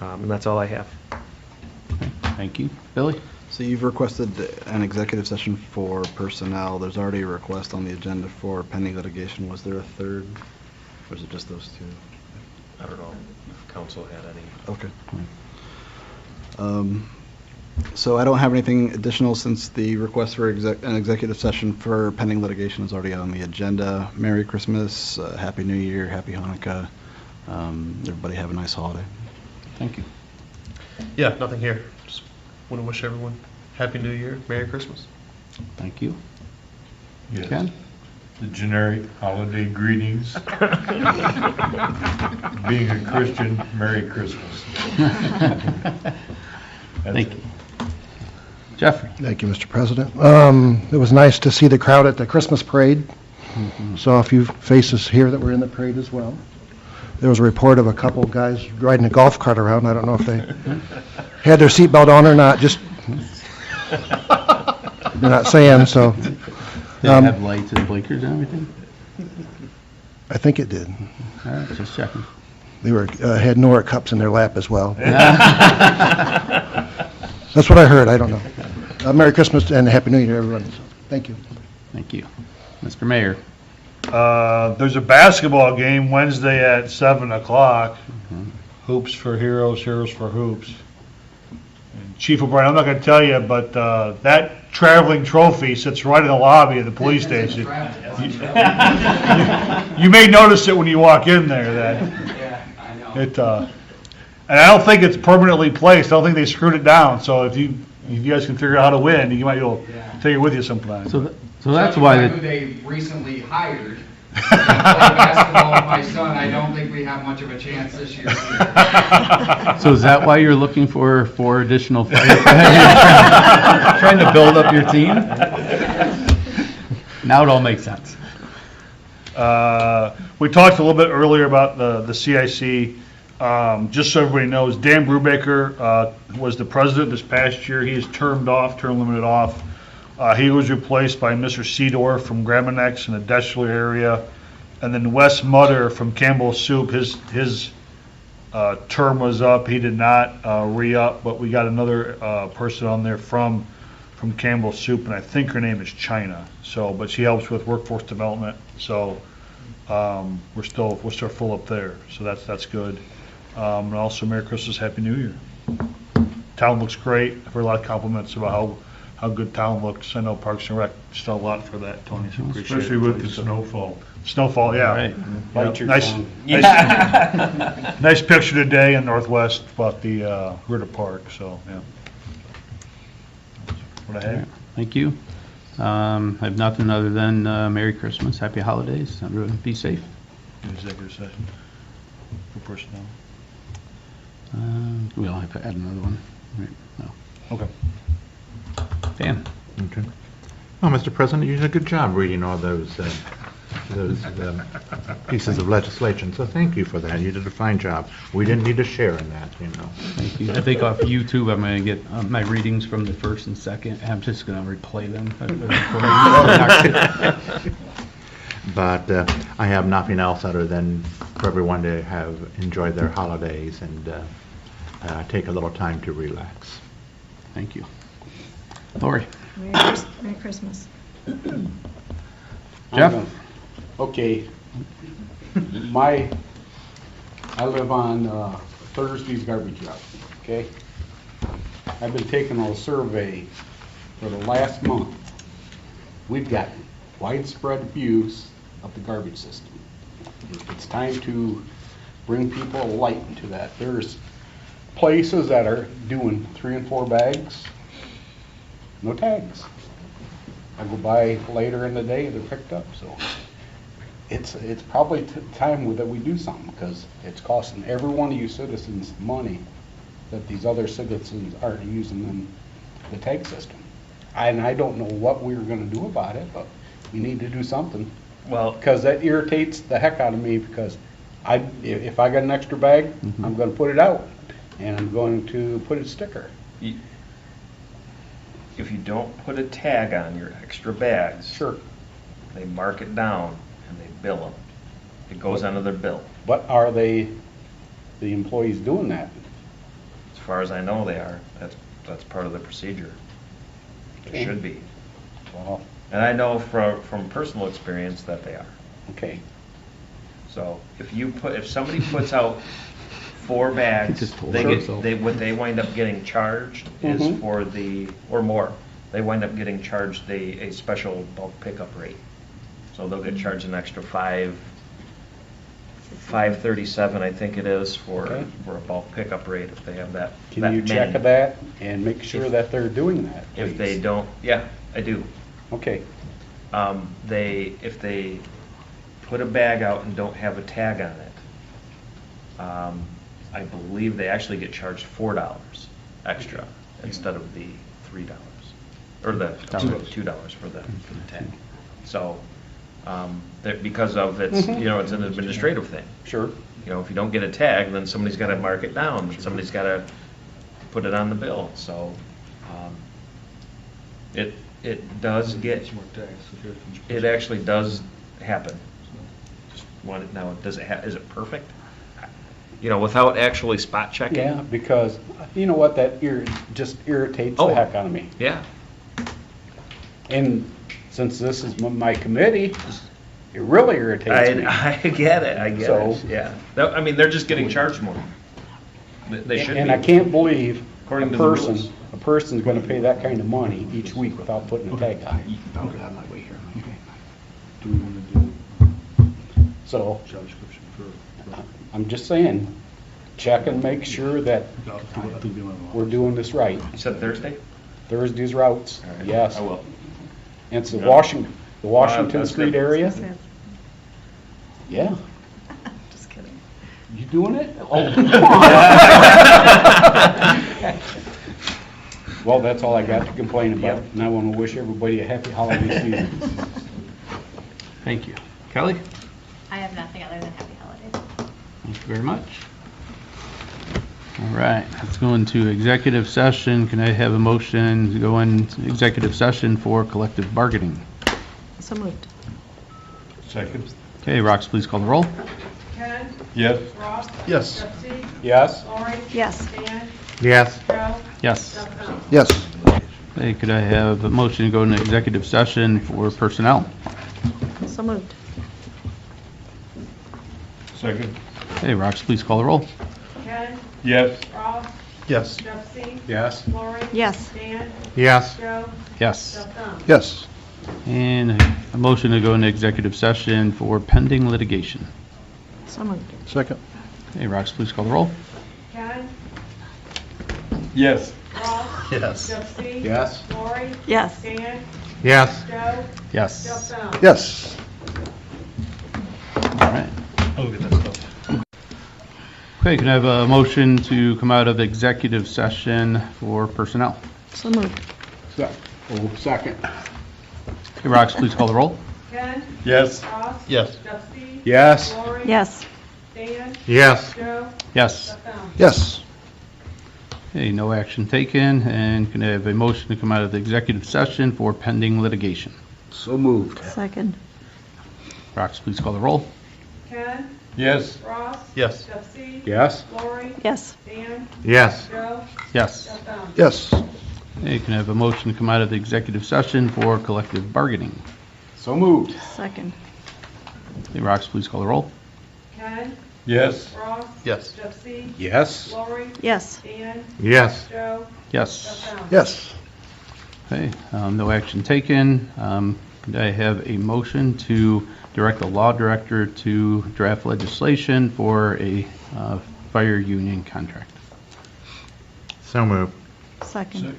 Speaker 5: And that's all I have.
Speaker 2: Thank you. Billy?
Speaker 12: So you've requested an executive session for personnel. There's already a request on the agenda for pending litigation. Was there a third, or is it just those two?
Speaker 5: I don't know if council had any.
Speaker 12: Okay. So I don't have anything additional since the request for an executive session for pending litigation is already on the agenda. Merry Christmas, Happy New Year, Happy Hanukkah. Everybody have a nice holiday.
Speaker 2: Thank you.
Speaker 10: Yeah, nothing here. Just want to wish everyone Happy New Year, Merry Christmas.
Speaker 2: Thank you.
Speaker 1: Yes.
Speaker 2: Ken?
Speaker 1: The generic holiday greetings. Being a Christian, Merry Christmas.
Speaker 2: Thank you. Jeffrey?
Speaker 19: Thank you, Mr. President. It was nice to see the crowd at the Christmas parade. Saw a few faces here that were in the parade as well. There was a report of a couple guys riding a golf cart around. I don't know if they had their seatbelt on or not. Just they're not saying so.
Speaker 2: Did it have lights and blinkers and everything?
Speaker 19: I think it did.
Speaker 2: All right, just checking.
Speaker 19: They were had Nora cups in their lap as well. That's what I heard. I don't know. Merry Christmas and Happy New Year, everyone. Thank you.
Speaker 2: Thank you. Mr. Mayor?
Speaker 6: There's a basketball game Wednesday at 7 o'clock. Hoops for Heroes, Heroes for Hoops. And Chief O'Brien, I'm not going to tell you, but that traveling trophy sits right in the lobby of the police station. You may notice it when you walk in there.
Speaker 8: Yeah, I know.
Speaker 6: It, and I don't think it's permanently placed. I don't think they screwed it down. So if you guys can figure out how to win, you might be able to take it with you sometime.
Speaker 2: So that's why
Speaker 8: who they recently hired to play basketball with my son. I don't think we have much of a chance this year.
Speaker 2: So is that why you're looking for 4 additional firefighters? Trying to build up your team? Now it all makes sense.
Speaker 6: We talked a little bit earlier about the CIC. Just so everybody knows, Dan Brubaker was the president this past year. He is term limited off. He was replaced by Mr. Seedorf from Gramenex in the Deschler area, and then Wes Mutter from Campbell Soup. His term was up. He did not re-up, but we got another person on there from Campbell Soup, and I think her name is China. So, but she helps with workforce development. So we're still full up there. So that's good. And also, Merry Christmas, Happy New Year. Town looks great. I've heard a lot of compliments about how good town looks. I know Parks and Rec just done a lot for that, Tony. So appreciate
Speaker 1: Especially
Speaker 6: it.
Speaker 1: with the snowfall.
Speaker 6: Snowfall, yeah.
Speaker 2: Right.
Speaker 6: Yeah. Nice picture today in Northwest about the Ritter Park, so, yeah. What I have.
Speaker 2: Thank you. I have nothing other than Merry Christmas, Happy Holidays, everyone be safe.
Speaker 6: Executive session for personnel.
Speaker 2: We'll have to add another one. Right. No.
Speaker 6: Okay.
Speaker 2: Dan?
Speaker 17: Okay. Well, Mr. President, you did a good job reading all those pieces of legislation, so thank you for that. You did a fine job. We didn't need to share in that, you know.
Speaker 2: Thank you. I think off YouTube, I'm going to get my readings from the first and second. I'm just going to replay them.
Speaker 17: But I have nothing else other than for everyone to have enjoyed their holidays and take a little time to relax.
Speaker 2: Thank you. Lori?
Speaker 15: Merry Christmas.
Speaker 2: Jeff?
Speaker 14: Okay. I live on Thursday's garbage route, okay? I've been taking a survey for the last month. We've got widespread abuse of the garbage system. It's time to bring people a light into that. There's places that are doing 3 and 4 bags, no tags. I go by later in the day, they're picked up, so it's probably time that we do something, because it's costing every one of you citizens money that these other citizens aren't using in the tag system. And I don't know what we're gonna do about it, but we need to do something.
Speaker 5: Well,
Speaker 14: Because that irritates the heck out of me, because if I got an extra bag, I'm gonna put it out, and I'm going to put a sticker.
Speaker 5: if you don't put a tag on your extra bags,
Speaker 14: Sure.
Speaker 5: they mark it down and they bill them. It goes onto their bill.
Speaker 14: But are the employees doing that?
Speaker 5: As far as I know, they are. That's part of the procedure. It should be.
Speaker 14: Well,
Speaker 5: And I know from personal experience that they are.
Speaker 14: okay.
Speaker 5: So if somebody puts out 4 bags, what they wind up getting charged is
Speaker 14: Mhm.
Speaker 5: for or more, they wind up getting charged a special bulk pickup rate. So they'll get charged an extra $5.37, I think it is, for a bulk pickup rate if they have that.
Speaker 14: Can you check that and make sure that they're doing that,
Speaker 5: If they
Speaker 14: please?
Speaker 5: don't, yeah, I do.
Speaker 14: Okay.
Speaker 5: If they put a bag out and don't have a tag on it, I believe they actually get charged $4 extra instead of the $3, or the $2 for the tag. So, because of it's it's an administrative thing.
Speaker 14: Sure.
Speaker 5: If you don't get a tag, then somebody's got to mark it down, somebody's got to put it on the bill. So, it does get, it actually does happen. Now, is it perfect? Without actually spot checking?
Speaker 14: Yeah, because you know what, that just irritates the heck out of me.
Speaker 5: Yeah.
Speaker 14: And since this is my committee, it really irritates me.
Speaker 5: I get it,
Speaker 14: So-
Speaker 5: yeah. No, I mean, they're just getting charged more. They should be.
Speaker 14: And I can't believe
Speaker 5: According to the rules.
Speaker 14: a person's gonna pay that kind of money each week without putting a tag on it.
Speaker 12: Okay, on my way here. Okay.
Speaker 14: Do we wanna do? So, I'm just saying, check and make sure that we're doing this right.
Speaker 5: You said Thursday?
Speaker 14: Thursday's routes,
Speaker 5: All right,
Speaker 14: yes.
Speaker 5: I will.
Speaker 14: And it's the
Speaker 5: Yeah.
Speaker 14: Washington
Speaker 5: That's
Speaker 14: Street
Speaker 5: good.
Speaker 14: area? Yeah.
Speaker 15: Just kidding.
Speaker 14: You doing it? Oh. Well, that's all I got to complain about, and I want to wish everybody a happy holiday season.
Speaker 2: Thank you. Kelly?
Speaker 11: I have nothing other than happy holidays.
Speaker 2: Thank you very much. All right, let's go into executive session. Can I have a motion to go into executive session for collective bargaining?
Speaker 15: So moved.
Speaker 1: Second.
Speaker 2: Okay, Rox, please call the roll.
Speaker 13: Ken?
Speaker 1: Yes.
Speaker 13: Ross?
Speaker 6: Yes.
Speaker 13: Jeffy?
Speaker 14: Yes.
Speaker 13: Lori?
Speaker 15: Yes.
Speaker 13: Dan?
Speaker 17: Yes.
Speaker 13: Joe?
Speaker 2: Yes.
Speaker 13: Justin?
Speaker 19: Yes.
Speaker 2: Hey, could I have a motion to go into executive session for personnel?
Speaker 15: So moved.
Speaker 14: Second.
Speaker 2: Hey, Rox, please call the roll.
Speaker 13: Ken?
Speaker 14: Yes.
Speaker 13: Ross?
Speaker 10: Yes.
Speaker 13: Jeffy?
Speaker 14: Yes.
Speaker 13: Lori?
Speaker 15: Yes.
Speaker 13: Dan?
Speaker 17: Yes.
Speaker 13: Joe?
Speaker 2: Yes.
Speaker 13: Justin?
Speaker 19: Yes.
Speaker 2: And a motion to go into executive session for pending litigation.
Speaker 15: So moved.
Speaker 19: Second.
Speaker 2: Hey, Rox, please call the roll.
Speaker 13: Ken?
Speaker 14: Yes.
Speaker 13: Ross?
Speaker 10: Yes.
Speaker 13: Jeffy?
Speaker 14: Yes.
Speaker 13: Lori?
Speaker 15: Yes.
Speaker 13: Dan?
Speaker 17: Yes.
Speaker 13: Joe?
Speaker 2: Yes.
Speaker 13: Justin?
Speaker 19: Yes.
Speaker 2: All right.
Speaker 6: I'll get that stuff.
Speaker 2: Okay, can I have a motion to come out of executive session for personnel?
Speaker 15: So moved.
Speaker 14: Second.
Speaker 2: Hey, Rox, please call the roll.
Speaker 13: Ken?
Speaker 14: Yes.
Speaker 13: Ross?
Speaker 10: Yes.
Speaker 13: Jeffy?
Speaker 14: Yes.
Speaker 13: Lori?
Speaker 15: Yes.
Speaker 13: Dan?
Speaker 17: Yes.
Speaker 13: Joe?
Speaker 2: Yes.
Speaker 13: Justin?
Speaker 19: Yes.
Speaker 2: Okay, no action taken, and can I have a motion to come out of the executive session for pending litigation?
Speaker 14: So moved.
Speaker 15: Second.
Speaker 2: Rox, please call the roll.
Speaker 13: Ken?
Speaker 14: Yes.
Speaker 13: Ross?
Speaker 10: Yes.
Speaker 13: Jeffy?
Speaker 14: Yes.
Speaker 13: Lori?
Speaker 15: Yes.
Speaker 13: Dan?
Speaker 17: Yes.
Speaker 13: Joe?
Speaker 2: Yes.
Speaker 13: Justin?
Speaker 19: Yes.
Speaker 2: Okay, can I have a motion to come out of the executive session for collective bargaining?
Speaker 14: So moved.
Speaker 15: Second.
Speaker 2: Hey, Rox, please call the roll.
Speaker 13: Ken?
Speaker 14: Yes.
Speaker 13: Ross?
Speaker 10: Yes.
Speaker 13: Jeffy?
Speaker 14: Yes.
Speaker 13: Lori?
Speaker 15: Yes.
Speaker 13: Dan?
Speaker 17: Yes.
Speaker 13: Joe?
Speaker 2: Yes.
Speaker 13: Justin?
Speaker 19: Yes.
Speaker 2: Okay, no action taken. Could I have a motion to direct the law director to draft legislation for a fire union contract?
Speaker 17: So moved.
Speaker 15: Second.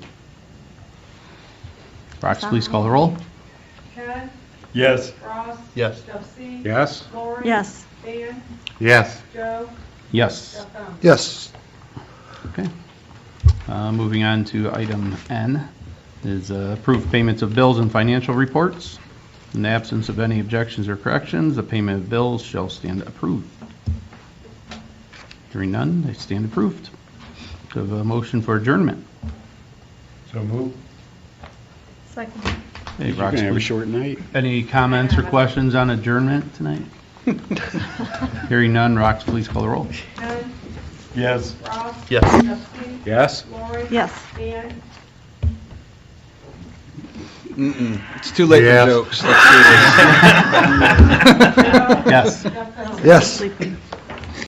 Speaker 2: Rox, please call the roll.
Speaker 13: Ken?
Speaker 14: Yes.
Speaker 13: Ross?
Speaker 10: Yes.
Speaker 13: Jeffy?
Speaker 14: Yes.
Speaker 13: Lori?
Speaker 15: Yes.
Speaker 13: Dan?
Speaker 17: Yes.
Speaker 13: Joe?
Speaker 2: Yes.
Speaker 13: Justin?
Speaker 19: Yes.
Speaker 2: Okay. Moving on to item N is approved payments of bills and financial reports. In the absence of any objections or corrections, the payment of bills shall stand approved. Hearing none, they stand approved. Do I have a motion for adjournment?
Speaker 14: So moved.
Speaker 15: Second.
Speaker 2: Hey,
Speaker 14: You're gonna
Speaker 2: Rox,
Speaker 14: have a
Speaker 2: please.
Speaker 14: short night.
Speaker 2: Any comments or questions on adjournment tonight? Hearing none, Rox, please call the roll.
Speaker 13: Ken?
Speaker 14: Yes.
Speaker 13: Ross?
Speaker 10: Yes.
Speaker 13: Jeffy?
Speaker 14: Yes.
Speaker 13: Lori?
Speaker 15: Yes.
Speaker 13: Dan?
Speaker 12: It's too late
Speaker 17: Yes.
Speaker 12: for jokes. Let's do this.
Speaker 13: Joe?
Speaker 2: Yes.
Speaker 13: Justin?
Speaker 19: Yes.
Speaker 15: Sleeping.